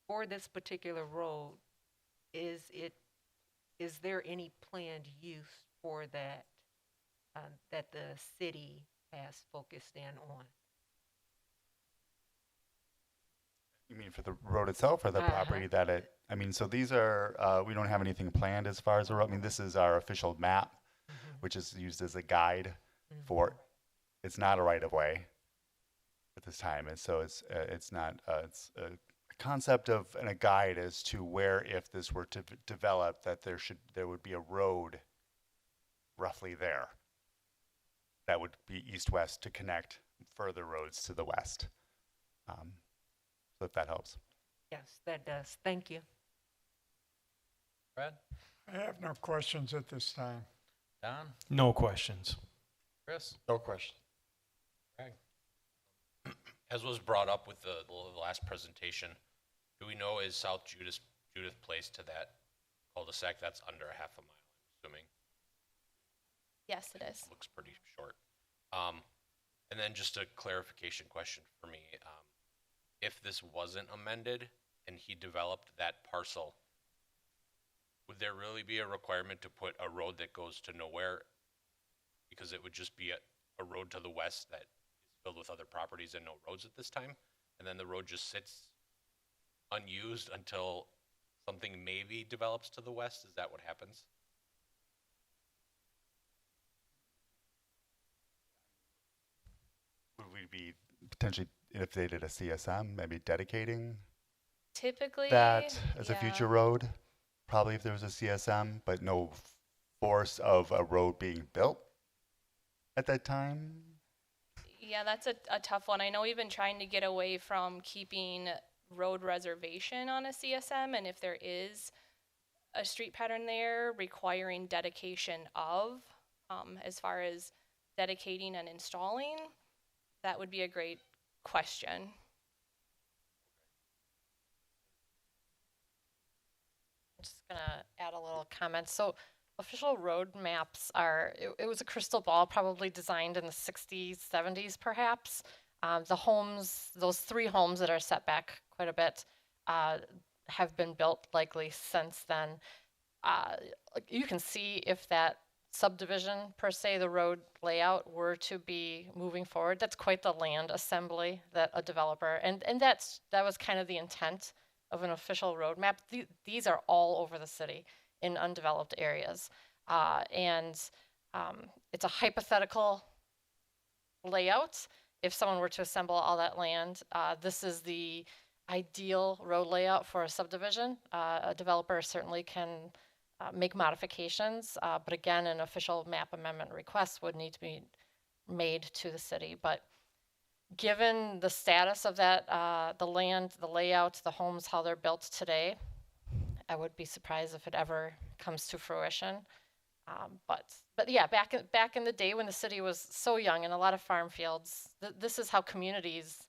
For this particular road, is there any planned use for that that the city has focused in on? You mean for the road itself or the property that it, I mean, so these are, we don't have anything planned as far as the road. I mean, this is our official map, which is used as a guide for, it's not a right of way at this time. And so it's not, it's a concept of, and a guide as to where, if this were to develop, that there would be a road roughly there that would be east-west to connect further roads to the west. So if that helps. Yes, that does. Thank you. Brad? I have no questions at this time. Don? No questions. Chris? No question. Greg? As was brought up with the last presentation, do we know is South Judith Place to that cul-de-sac? That's under a half a mile, I'm assuming. Yes, it is. Looks pretty short. And then just a clarification question for me. If this wasn't amended and he developed that parcel, would there really be a requirement to put a road that goes to nowhere? Because it would just be a road to the west that is filled with other properties and no roads at this time, and then the road just sits unused until something maybe develops to the west? Is that what happens? Would we be potentially, if they did a CSM, maybe dedicating Typically, that as a yeah. future road? Probably if there was a CSM, but no force of a road being built at that time? Yeah, that's a tough one. I know we've been trying to get away from keeping road reservation on a CSM, and if there is a street pattern there requiring dedication of, as far as dedicating and installing, that would be a great question. I'm just gonna add a little comment. So official road maps are, it was a crystal ball probably designed in the 60s, 70s perhaps. The homes, those 3 homes that are set back quite a bit, have been built likely since then. You can see if that subdivision per se, the road layout were to be moving forward, that's quite the land assembly that a developer, and that was kind of the intent of an official roadmap. These are all over the city in undeveloped areas. It's a hypothetical layout. If someone were to assemble all that land, this is the ideal road layout for a subdivision. A developer certainly can make modifications, but again, an official map amendment request would need to be made to the city. But given the status of that, the land, the layout, the homes, how they're built today, I would be surprised if it ever comes to fruition. But yeah, back in the day when the city was so young and a lot of farm fields, this is how communities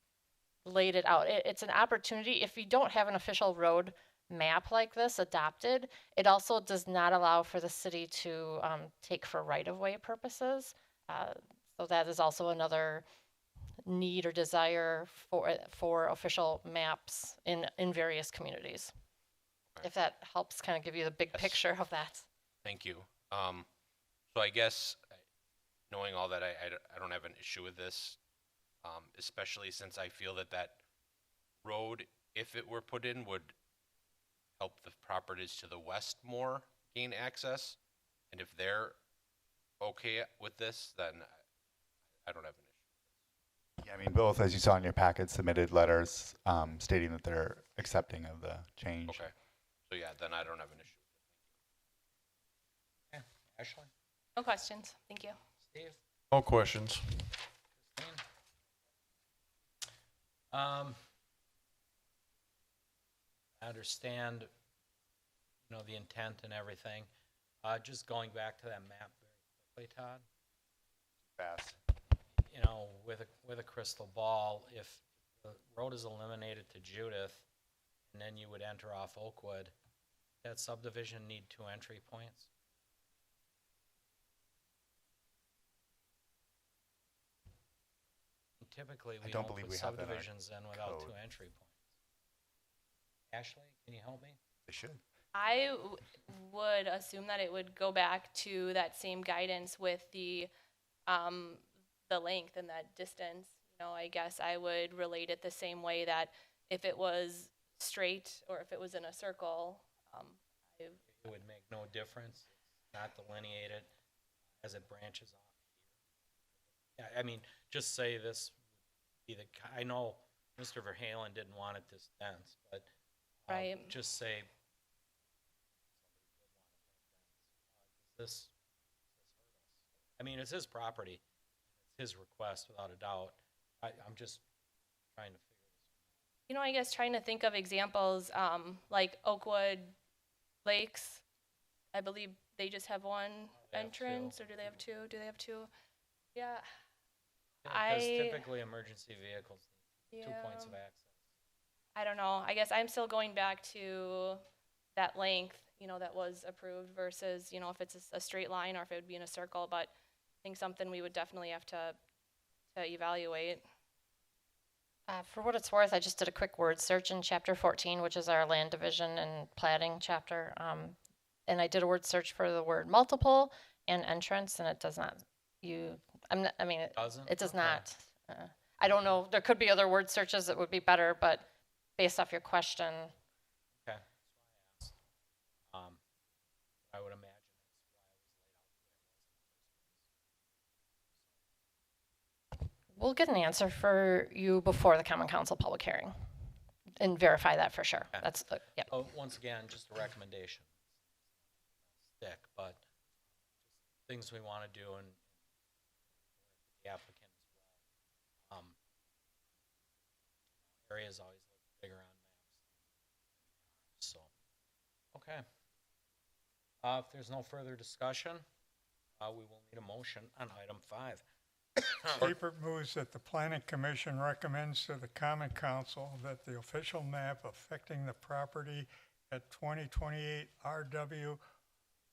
laid it out. It's an opportunity. If you don't have an official road map like this adopted, it also does not allow for the city to take for right-of-way purposes. So that is also another need or desire for official maps in various communities. If that helps kind of give you the big picture of that. Thank you. So I guess knowing all that, I don't have an issue with this, especially since I feel that road, if it were put in, would help the properties to the west more gain access. And if they're okay with this, then I don't have an issue. Yeah, I mean, both, as you saw in your packet, submitted letters stating that they're accepting of the change. Okay. So yeah, then I don't have an issue. Okay. Ashley? No questions. Thank you. Steve? No questions. Christine? I understand, the intent and everything. Just going back to that map very quickly, Todd. Fast. With a crystal ball, if the road is eliminated to Judith, and then you would enter off Oakwood, that subdivision need 2 entry points? Typically, we don't believe put we have that in our subdivisions in without code. 2 entry points. Ashley, can you help me? They should. I would assume that it would go back to that same guidance with the length and that distance. I guess I would relate it the same way that if it was straight or if it was in a circle, It would make no difference. It's not delineated as it branches off here. Yeah, I mean, just say this would be I know Mr. Verhalen didn't want it this dense, but Right. just say this. I mean, it's his property. It's his request without a doubt. I'm just trying to figure this I guess trying to think of examples, like Oakwood Lakes, I believe they just have one They have entrance, two. or do they have 2? Do they have 2? Yeah. out. Because I- typically emergency vehicles need 2 points of access. I don't know. I guess I'm still going back to that length, that was approved versus, if it's a straight line or if it would be in a circle, but I think something we would definitely have to evaluate. For what it's worth, I just did a quick word search in chapter 14, which is our land division and plating chapter. And I did a word search for the word multiple and entrance, and it does not. Doesn't? It does Okay. not. I don't know. There could be other word searches that would be better, but based off your question, Okay, that's why I asked. I would imagine that's why it was laid out the way it was. we'll get an answer for you before the Common Council public hearing and verify that for sure. Okay. That's, yeah. Oh, once again, just a recommendation. Stick, but just things we want to do and the applicant as well. Areas always look bigger on maps. So, okay. If there's no further discussion, we will need a motion on item 5. Seifert moves that the planning commission recommends to the common council that the official map affecting the property at 2028 RW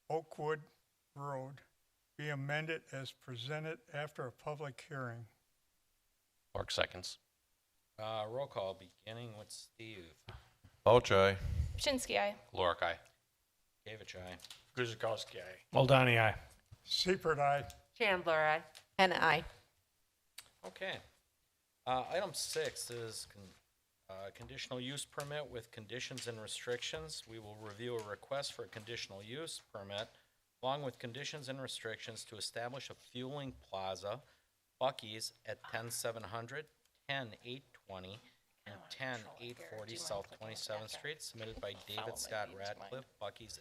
Oakwood Road be amended as presented after a public hearing. Clark seconds. Roll call, beginning with Steve. Ouch, aye. Pachynski, aye. Lorik, aye. Gavich, aye. Guzekowski, aye. Muldowney, aye. Seifert, aye. Chandler, aye. And I. Okay. Item 6 is conditional use permit with conditions and restrictions. We will review a request for a conditional use permit along with conditions and restrictions to establish a fueling plaza, Buc-ee's at 10700, 10820, and 10840 South 27th Street, submitted by David Scott Radcliffe, Buc-ee's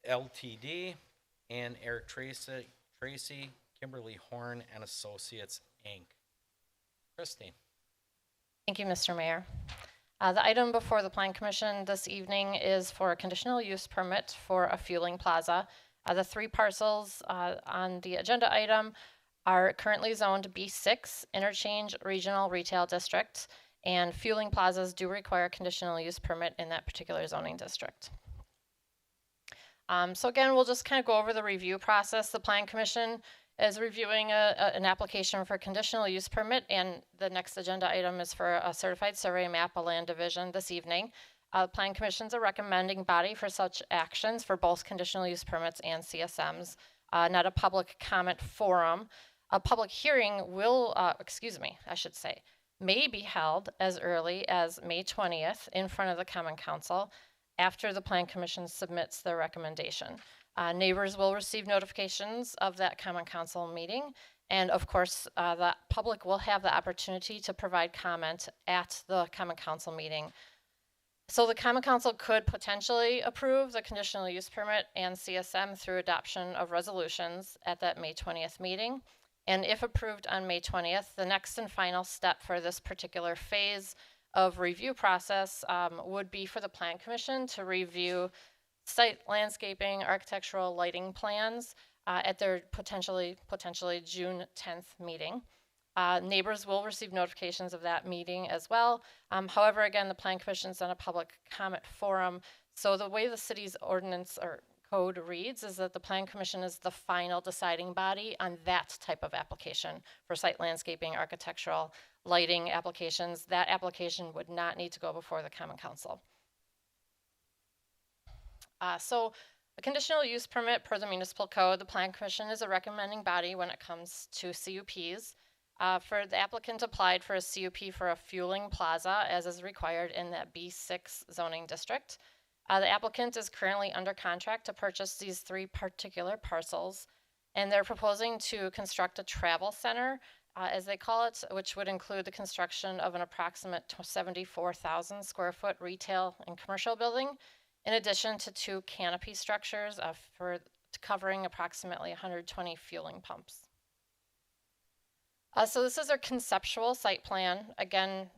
Ltd., and Eric Tracy, Kimberly Horn and Associates, Inc. Christine. Thank you, Mr. Mayor. The item before the Plan Commission this evening is for a conditional use permit for a fueling plaza. The 3 parcels on the agenda item are currently zoned B6, Interchange Regional Retail District, and fueling plazas do require a conditional use permit in that particular zoning district. So again, we'll just kind of go over the review process. The Plan Commission is reviewing an application for conditional use permit, and the next agenda item is for a certified survey map, a land division this evening. Plan Commission's a recommending body for such actions for both conditional use permits and CSMs, not a public comment forum. A public hearing will, may be held as early as May 20th in front of the Common Council after the Plan Commission submits their recommendation. Neighbors will receive notifications of that Common Council meeting, and of course, the public will have the opportunity to provide comment at the Common Council meeting. So the Common Council could potentially approve the conditional use permit and CSM through adoption of resolutions at that May 20th meeting. And if approved on May 20th, the next and final step for this particular phase of review process would be for the Plan Commission to review site landscaping, architectural lighting plans at their potentially June 10th meeting. Neighbors will receive notifications of that meeting as well. However, again, the Plan Commission's on a public comment forum. So the way the city's ordinance or code reads is that the Plan Commission is the final deciding body on that type of application for site landscaping, architectural lighting applications. That application would not need to go before the Common Council. So a conditional use permit per the municipal code, the Plan Commission is a recommending body when it comes to CUPs. For the applicant applied for a CUP for a fueling plaza as is required in that B6 zoning district. The applicant is currently under contract to purchase these 3 particular parcels, and they're proposing to construct a travel center, as they call it, which would include the construction of an approximate 74,000 square foot retail and commercial building, in addition to 2 canopy structures covering approximately 120 fueling pumps. So this is our conceptual site plan. Again,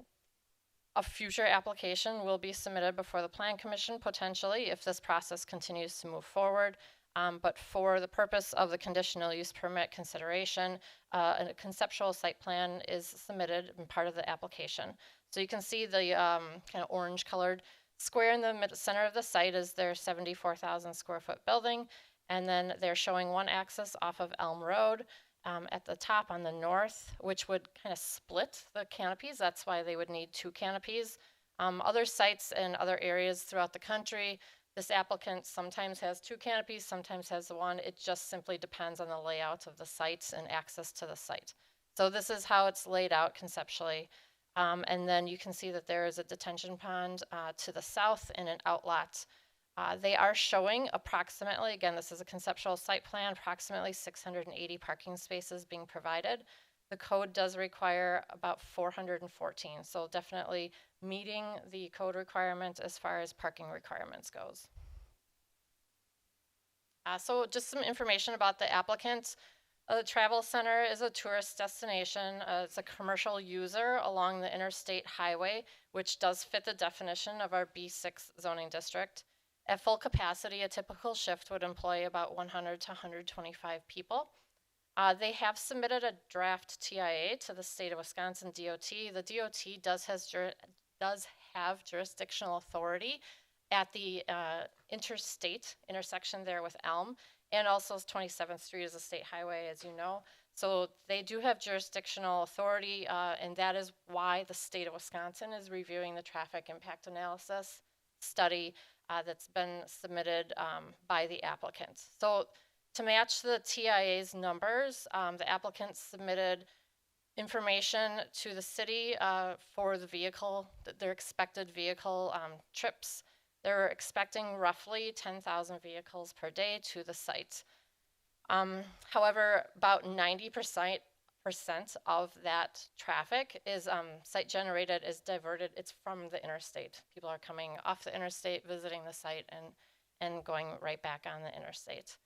a future application will be submitted before the Plan Commission potentially if this process continues to move forward. But for the purpose of the conditional use permit consideration, a conceptual site plan is submitted and part of the application. So you can see the kind of orange colored square in the center of the site is their 74,000 square foot building. And then they're showing one axis off of Elm Road at the top on the north, which would kind of split the canopies. That's why they would need 2 canopies. Other sites and other areas throughout the country, this applicant sometimes has 2 canopies, sometimes has 1. It just simply depends on the layout of the site and access to the site. So this is how it's laid out conceptually. And then you can see that there is a detention pond to the south and an outlot. They are showing approximately, again, this is a conceptual site plan, approximately 680 parking spaces being provided. The code does require about 414, so definitely meeting the code requirement as far as parking requirements goes. So just some information about the applicant. The Travel Center is a tourist destination. It's a commercial user along the interstate highway, which does fit the definition of our B6 zoning district. At full capacity, a typical shift would employ about 100 to 125 people. They have submitted a draft TIA to the state of Wisconsin DOT. The DOT does have jurisdictional authority at the interstate intersection there with Elm, and also 27th Street is a state highway, as you know. So they do have jurisdictional authority, and that is why the state of Wisconsin is reviewing the traffic impact analysis study that's been submitted by the applicant. So to match the TIA's numbers, the applicant submitted information to the city for the vehicle, their expected vehicle trips. They're expecting roughly 10,000 vehicles per day to the site. However, about 90% of that traffic is site generated, is diverted. It's from the interstate. People are coming off the interstate, visiting the site, and going right back on the interstate.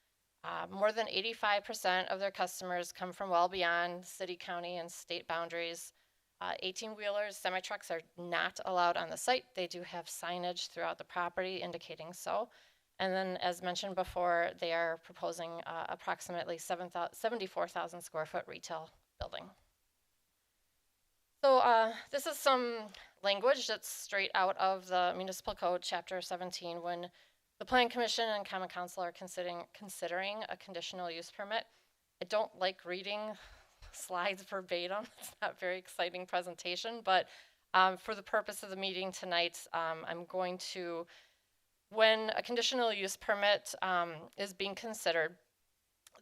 More than 85% of their customers come from well beyond city, county, and state boundaries. 18-wheelers, semi-trucks are not allowed on the site. They do have signage throughout the property indicating so. And then, as mentioned before, they are proposing approximately 74,000 square foot retail building. So this is some language that's straight out of the Municipal Code, Chapter 17, when the Plan Commission and Common Council are considering a conditional use permit. I don't like reading slides verbatim. It's not a very exciting presentation, but for the purpose of the meeting tonight, I'm going to, when a conditional use permit is being considered,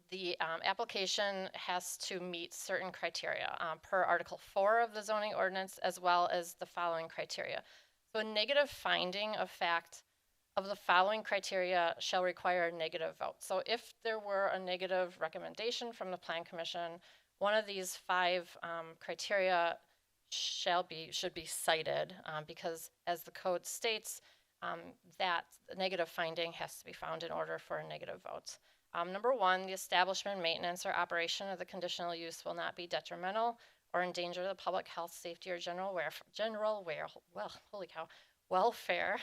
the application has to meet certain criteria per Article 4 of the zoning ordinance, as well as the following criteria. So a negative finding of fact of the following criteria shall require a negative vote. So if there were a negative recommendation from the Plan Commission, one of these 5 criteria should be cited because, as the code states, that negative finding has to be found in order for a negative vote. Number 1, the establishment, maintenance, or operation of the conditional use will not be detrimental or endanger the public health, safety, or welfare.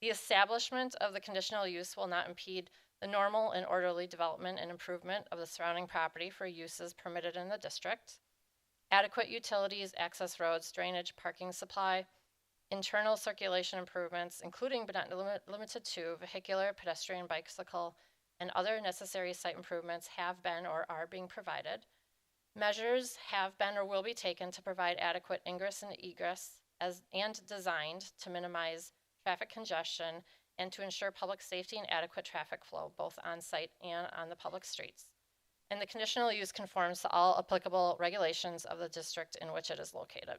The establishment of the conditional use will not impede the normal and orderly development and improvement of the surrounding property for uses permitted in the district. Adequate utilities, access roads, drainage, parking supply, internal circulation improvements, including but not limited to vehicular, pedestrian, bicycle, and other necessary site improvements have been or are being provided. Measures have been or will be taken to provide adequate ingress and egress and designed to minimize traffic congestion and to ensure public safety and adequate traffic flow, both on site and on the public streets. And the conditional use conforms to all applicable regulations of the district in which it is located.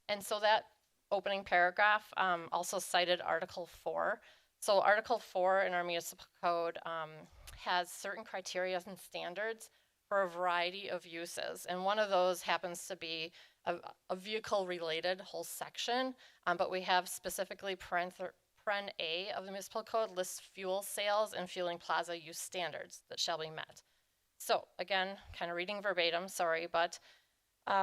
And so that opening paragraph also cited Article 4. So Article 4 in our municipal code has certain criteria and standards for a variety of uses. And one of those happens to be a vehicle-related whole section, but we have specifically Paren A of the municipal code lists fuel sales and fueling plaza use standards that shall be met. So again, kind of reading verbatim, sorry, but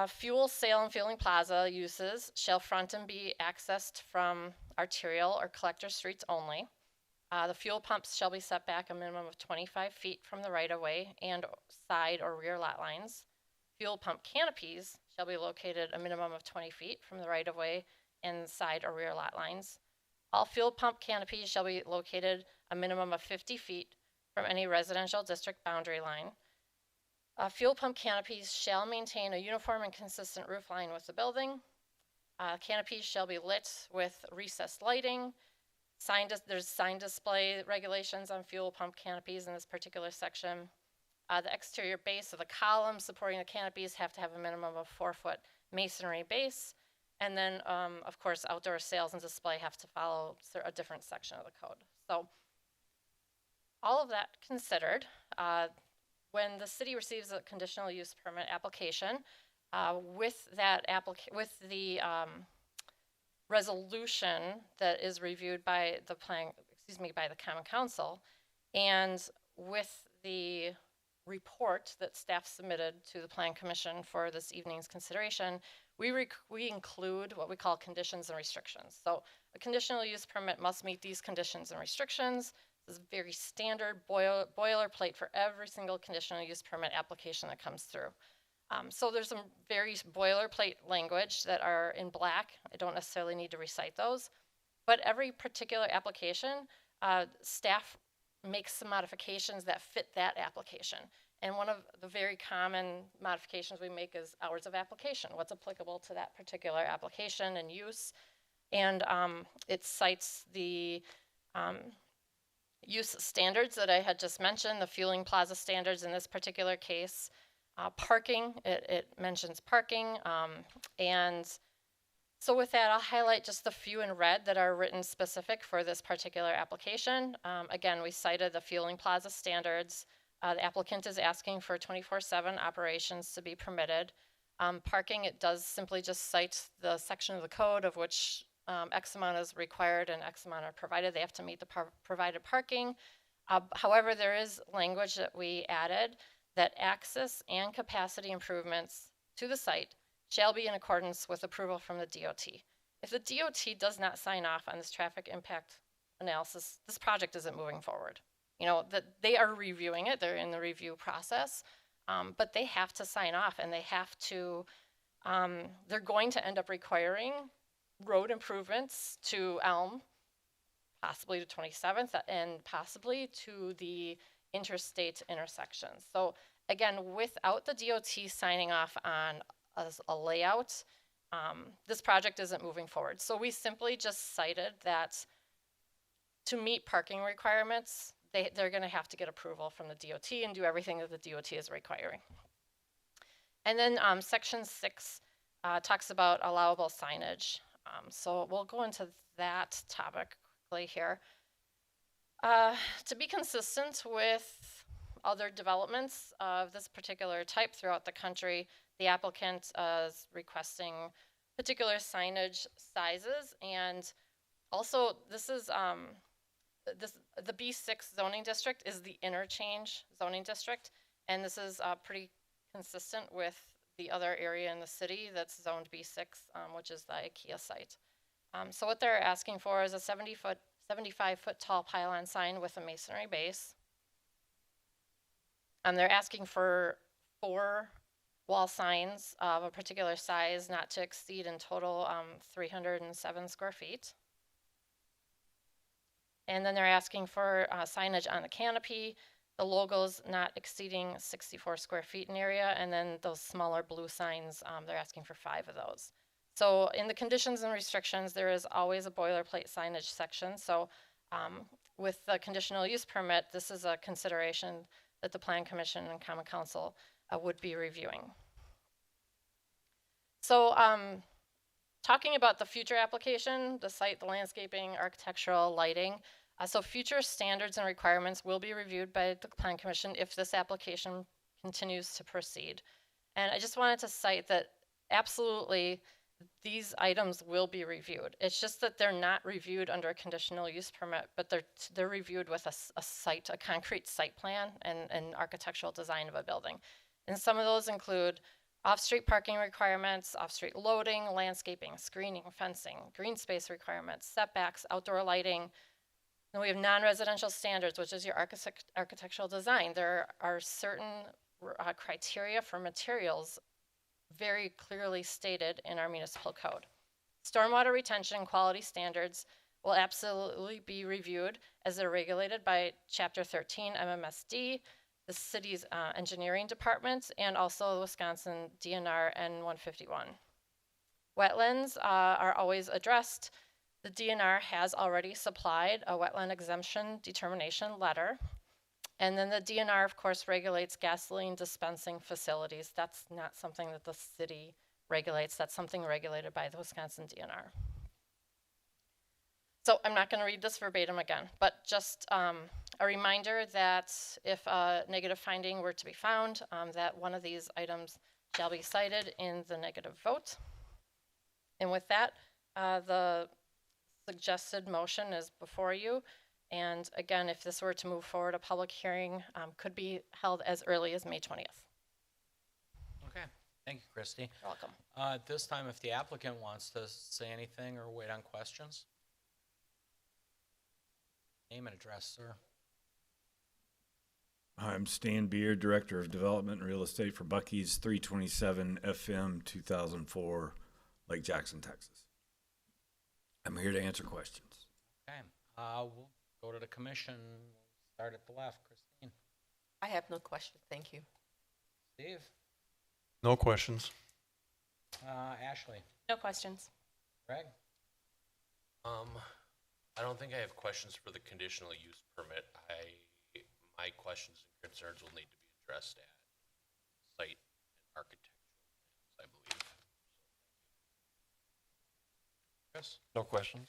fuel sale and fueling plaza uses shall front and be accessed from arterial or collector streets only. The fuel pumps shall be set back a minimum of 25 feet from the right-of-way and side or rear lot lines. Fuel pump canopies shall be located a minimum of 20 feet from the right-of-way and side or rear lot lines. All fuel pump canopies shall be located a minimum of 50 feet from any residential district boundary line. Fuel pump canopies shall maintain a uniform and consistent roof line with the building. Canopies shall be lit with recessed lighting. There's sign display regulations on fuel pump canopies in this particular section. The exterior base of the columns supporting the canopies have to have a minimum of 4-foot masonry base. And then, of course, outdoor sales and display have to follow a different section of the code. So all of that considered, when the city receives a conditional use permit application, with the resolution that is reviewed by the Common Council, and with the report that staff submitted to the Plan Commission for this evening's consideration, we include what we call conditions and restrictions. So a conditional use permit must meet these conditions and restrictions. This is very standard boilerplate for every single conditional use permit application that comes through. So there's some very boilerplate language that are in black. I don't necessarily need to recite those, but every particular application, staff makes some modifications that fit that application. And one of the very common modifications we make is hours of application, what's applicable to that particular application and use. And it cites the use standards that I had just mentioned, the fueling plaza standards in this particular case. Parking, it mentions parking. And so with that, I'll highlight just the few in red that are written specific for this particular application. Again, we cited the fueling plaza standards. The applicant is asking for 24/7 operations to be permitted. Parking, it does simply just cite the section of the code of which X amount is required and X amount are provided. They have to meet the provided parking. However, there is language that we added that access and capacity improvements to the site shall be in accordance with approval from the DOT. If the DOT does not sign off on this traffic impact analysis, this project isn't moving forward. You know, that they are reviewing it, they're in the review process, but they have to sign off and they have to, they're going to end up requiring road improvements to Elm, possibly to 27th, and possibly to the interstate intersections. So again, without the DOT signing off on a layout, this project isn't moving forward. So we simply just cited that to meet parking requirements, they're going to have to get approval from the DOT and do everything that the DOT is requiring. And then section 6 talks about allowable signage. So we'll go into that topic quickly here. To be consistent with other developments of this particular type throughout the country, the applicant is requesting particular signage sizes, and also this is the B6 zoning district is the interchange zoning district, and this is pretty consistent with the other area in the city that's zoned B6, which is the IKEA site. So what they're asking for is a 75-foot tall pylon sign with a masonry base. They're asking for 4 wall signs of a particular size, not to exceed in total 307 square feet. And then they're asking for signage on the canopy, the logos not exceeding 64 square feet in area, and then those smaller blue signs, they're asking for 5 of those. So in the conditions and restrictions, there is always a boilerplate signage section. So with the conditional use permit, this is a consideration that the Plan Commission and Common Council would be reviewing. So talking about the future application, the site, the landscaping, architectural, lighting. So future standards and requirements will be reviewed by the Plan Commission if this application continues to proceed. And I just wanted to cite that absolutely these items will be reviewed. It's just that they're not reviewed under a conditional use permit, but they're reviewed with a concrete site plan and architectural design of a building. And some of those include off-street parking requirements, off-street loading, landscaping, screening, fencing, green space requirements, setbacks, outdoor lighting. Then we have non-residential standards, which is your architectural design. There are certain criteria for materials very clearly stated in our municipal code. Stormwater retention and quality standards will absolutely be reviewed as they're regulated by Chapter 13 MMSD, the city's engineering department, and also the Wisconsin DNR N151. Wetlands are always addressed. The DNR has already supplied a wetland exemption determination letter. And then the DNR, of course, regulates gasoline dispensing facilities. That's not something that the city regulates. That's something regulated by the Wisconsin DNR. So I'm not going to read this verbatim again, but just a reminder that if a negative finding were to be found, that one of these items shall be cited in the negative vote. And with that, the suggested motion is before you. And again, if this were to move forward, a public hearing could be held as early as May 20th. Okay. Thank you, Christie. You're welcome. At this time, if the applicant wants to say anything or wait on questions. Name and address, sir. I'm Stan Beard, Director of Development and Real Estate for Bucky's, 327 FM 2004, Lake Jackson, Texas. I'm here to answer questions. Okay, we'll go to the commission. Start at the left. Christine. I have no question, thank you. Steve. No questions. Ashley. No questions. Greg. I don't think I have questions for the conditional use permit. My questions and concerns will need to be addressed at site and architectural plans, I believe. Chris. No questions.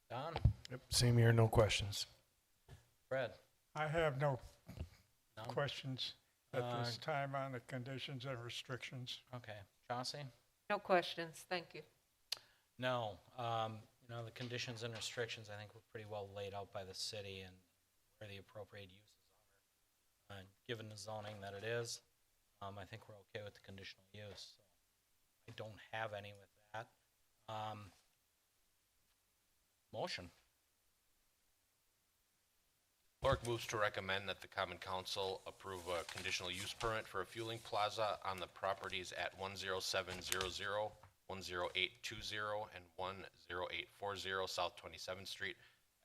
Don. Yep, same here, no questions. Fred. I have no None? questions at this time on the conditions and restrictions. Okay. Chauncey. No questions, thank you. No. The conditions and restrictions, I think, were pretty well laid out by the city and where the appropriate uses are. And given the zoning that it is, I think we're okay with the conditional use. So I don't have any with that. Motion. Lork moves to recommend that the Common Council approve a conditional use permit for a fueling plaza on the properties at 10700, 10820, and 10840 South 27th Street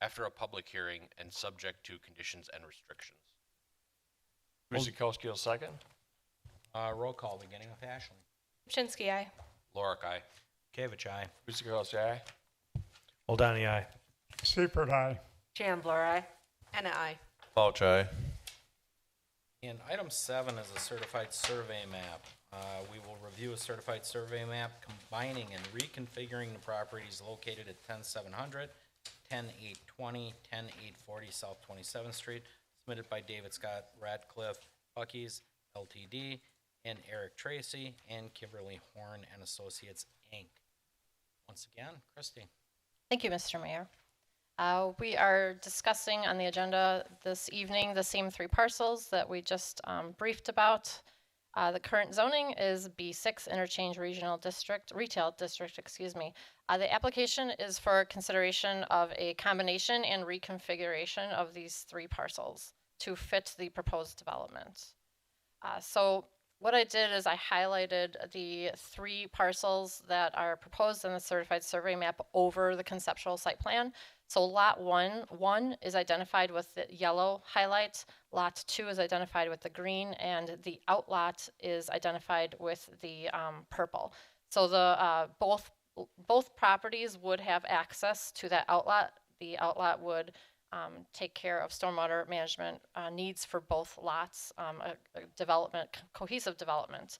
after a public hearing and subject to conditions and restrictions. Guzekowski will second. Roll call beginning with Ashley. Shinsky, aye. Lork, aye. Kavich, aye. Guzekowski, aye. Oldani, aye. Seifert, aye. Chandler, aye. And I. Pouch, aye. And item 7 is a certified survey map. We will review a certified survey map combining and reconfiguring the properties located at 10700, 10820, 10840 South 27th Street, submitted by David Scott Radcliffe Bucky's LTD and Eric Tracy and Kimberly Horn and Associates Inc. Once again, Christie. Thank you, Mr. Mayor. We are discussing on the agenda this evening the same 3 parcels that we just briefed about. The current zoning is B6 Interchange Retail District, The application is for consideration of a combination and reconfiguration of these 3 parcels to fit the proposed development. So what I did is I highlighted the 3 parcels that are proposed in the certified survey map over the conceptual site plan. So lot 1 is identified with the yellow highlight, lot 2 is identified with the green, and the outlot is identified with the purple. So the both properties would have access to that outlet. The outlet would take care of stormwater management needs for both lots, cohesive development.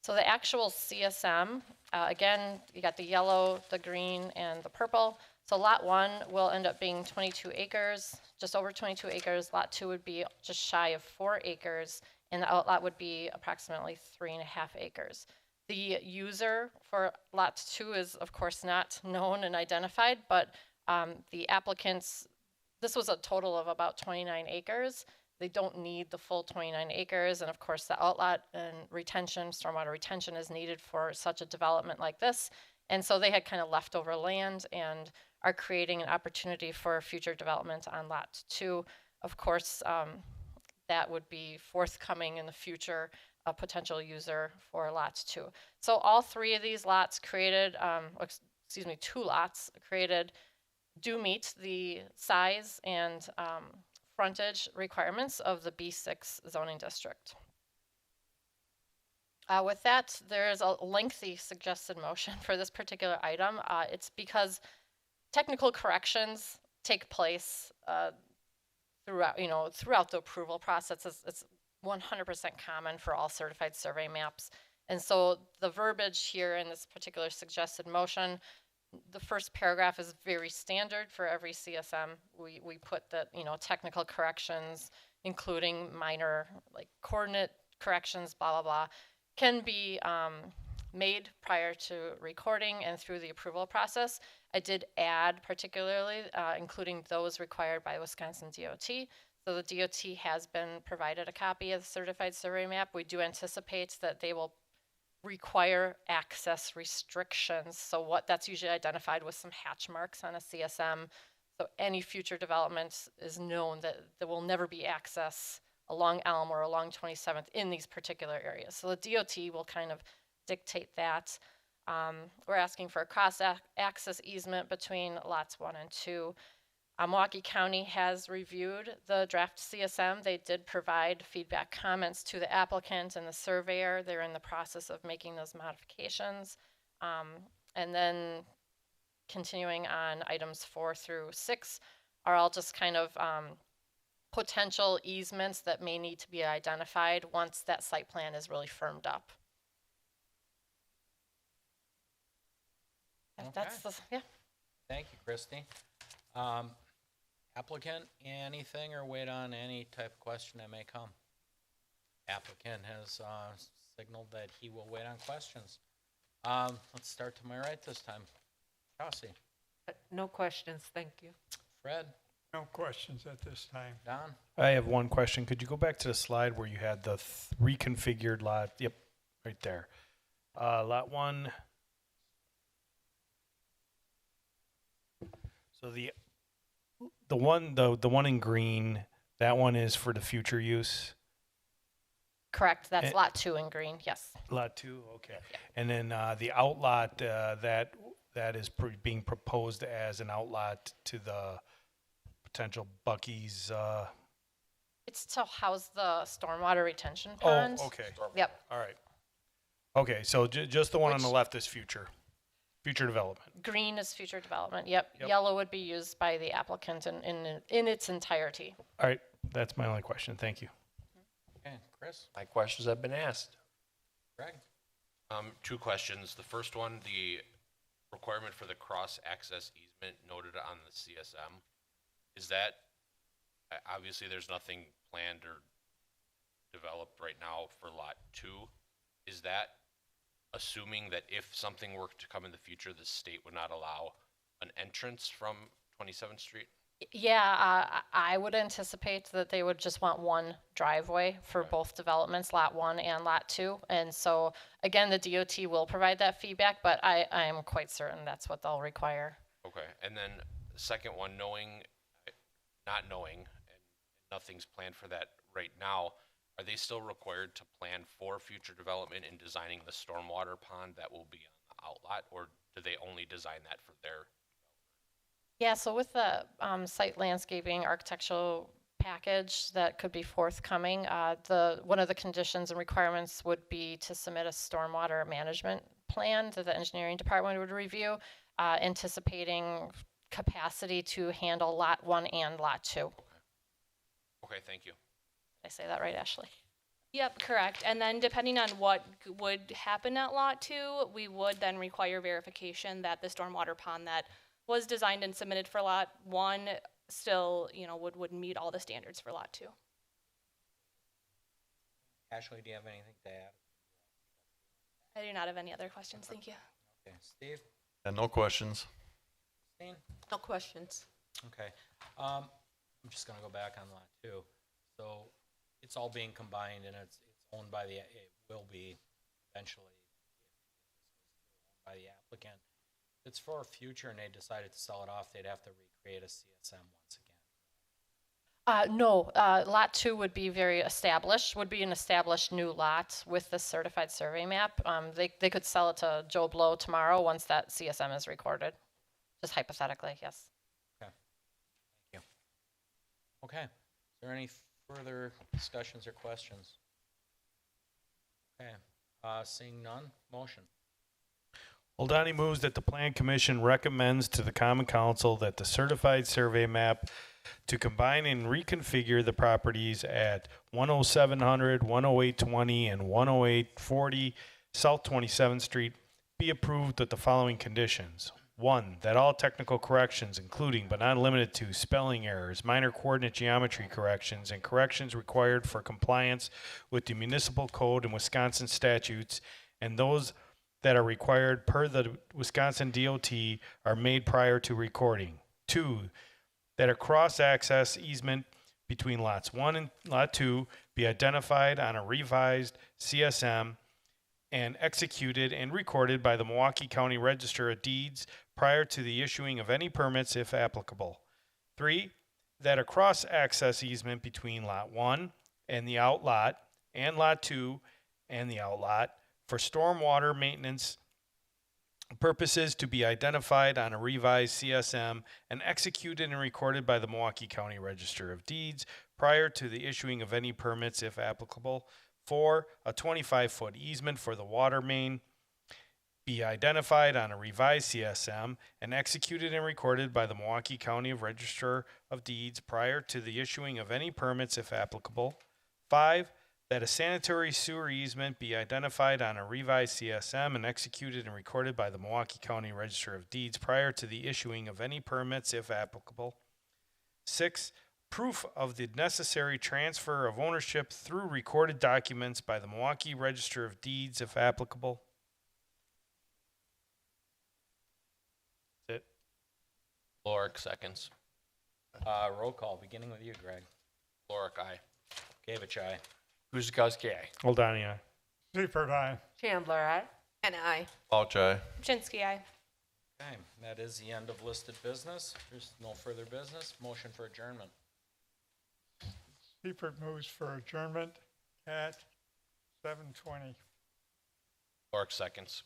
So the actual CSM, again, you got the yellow, the green, and the purple. So lot 1 will end up being 22 acres, just over 22 acres. Lot 2 would be just shy of 4 acres, and the outlot would be approximately 3.5 acres. The user for lot 2 is, of course, not known and identified, but the applicants, this was a total of about 29 acres. They don't need the full 29 acres, and of course the outlet and retention, stormwater retention is needed for such a development like this. And so they had kind of leftover land and are creating an opportunity for future development on lot 2. Of course, that would be forthcoming in the future, a potential user for lot 2. So all 3 of these lots created, 2 lots created do meet the size and frontage requirements of the B6 zoning district. With that, there is a lengthy suggested motion for this particular item. It's because technical corrections take place throughout the approval process. It's 100% common for all certified survey maps. And so the verbiage here in this particular suggested motion, the first paragraph is very standard for every CSM. We put that, technical corrections, including minor like coordinate corrections, blah, blah, blah, can be made prior to recording and through the approval process. I did add particularly, including those required by Wisconsin DOT. So the DOT has been provided a copy of the certified survey map. We do anticipate that they will require access restrictions. So what that's usually identified with some hatch marks on a CSM. So any future development is known that there will never be access along Elm or along 27th in these particular areas. So the DOT will kind of dictate that. We're asking for a cross-access easement between lots 1 and 2. Milwaukee County has reviewed the draft CSM. They did provide feedback comments to the applicant and the surveyor. They're in the process of making those modifications. And then continuing on, items 4 through 6 are all just kind of potential easements that may need to be identified once that site plan is really firmed up. That's the, yeah. Thank you, Christie. Applicant, anything, or wait on any type of question that may come? Applicant has signaled that he will wait on questions. Let's start to my right this time. Chauncey, No questions, thank you. Fred, No questions at this time. Don, I have one question. Could you go back to the slide where you had the reconfigured lot? Yep, right there. Lot 1. So the one in green, that one is for the future use. Correct. That's lot 2 in green. Yes. Lot 2, okay. And then the outlot that is being proposed as an outlot to the potential Bucky's. It's to house the stormwater retention pond. Oh, okay. Yep. All right. Okay, so just the one on the left is future development. Green is future development. Yep. Yep. Yellow would be used by the applicant in its entirety. All right, that's my only question. Thank you. okay, Chris, My questions have been asked. Greg, 2 questions. The first one, the requirement for the cross-access easement noted on the CSM. Is that, obviously there's nothing planned or developed right now for lot 2. Is that assuming that if something were to come in the future, the state would not allow an entrance from 27th Street? Yeah, I would anticipate that they would just want one driveway for both developments, lot 1 and lot 2. And so, again, the DOT will provide that feedback, but I am quite certain that's what they'll require. Okay, and then the second one, not knowing, and nothing's planned for that right now, are they still required to plan for future development in designing the stormwater pond that will be on the outlot, or do they only design that for their? Yeah, so with the site landscaping architectural package that could be forthcoming, one of the conditions and requirements would be to submit a stormwater management plan that the engineering department would review, anticipating capacity to handle lot 1 and lot 2. Okay, thank you. Did I say that right, Ashley? Yep, correct. And then depending on what would happen at lot 2, we would then require verification that the stormwater pond that was designed and submitted for lot 1 still, would meet all the standards for lot 2. Ashley, do you have anything to add? I do not have any other questions. Thank you. Okay, Steve, And no questions. Christine? No questions. Okay, I'm just gonna go back on lot 2. So it's all being combined and it's owned by it will be eventually owned by the applicant. If it's for future and they decided to sell it off, they'd have to recreate a CSM once again. No, lot 2 would be would be an established new lot with the certified survey map. They could sell it to Joe Blow tomorrow once that CSM is recorded. Just hypothetically, yes. Okay, thank you. Okay, is there any further discussions or questions? Okay, seeing none, motion. Oldani moves that the Plan Commission recommends to the Common Council that the certified survey map to combine and reconfigure the properties at 10700, 10820, and 10840 South 27th Street be approved with the following conditions. 1, that all technical corrections, including but not limited to spelling errors, minor coordinate geometry corrections, and corrections required for compliance with the municipal code and Wisconsin statutes, and those that are required per the Wisconsin DOT are made prior to recording. 2, that a cross-access easement between lots 1 and lot 2 be identified on a revised CSM and executed and recorded by the Milwaukee County Register of Deeds prior to the issuing of any permits if applicable. 3, that a cross-access easement between lot 1 and the outlot and lot 2 and the outlot for stormwater maintenance purposes to be identified on a revised CSM and executed and recorded by the Milwaukee County Register of Deeds prior to the issuing of any permits if applicable. 4, a 25-foot easement for the water main be identified on a revised CSM and executed and recorded by the Milwaukee County Register of Deeds prior to the issuing of any permits if applicable. 5, that a sanitary sewer easement be identified on a revised CSM and executed and recorded by the Milwaukee County Register of Deeds prior to the issuing of any permits if applicable. 6, proof of the necessary transfer of ownership through recorded documents by the Milwaukee Register of Deeds if applicable. That's it. Lorik, seconds. Roll call, beginning with you, Greg. Lorik, aye. Gavich, aye. Guzekowski, aye. Oldani, aye. Seifert, aye. Chandler, aye. And I. Vouch, aye. Chinsky, aye. Okay, that is the end of listed business. There's no further business. Motion for adjournment. Seifert moves for adjournment at 7:20. Lorik, seconds.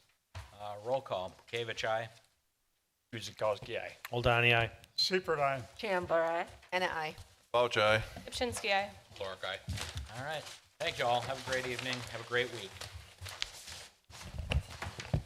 Roll call, Gavich, aye. Guzekowski, aye. Oldani, aye. Seifert, aye. Chandler, aye. And I. Vouch, aye. Chinsky, aye. Lorik, aye. All right. Thank you all. Have a great evening. Have a great week.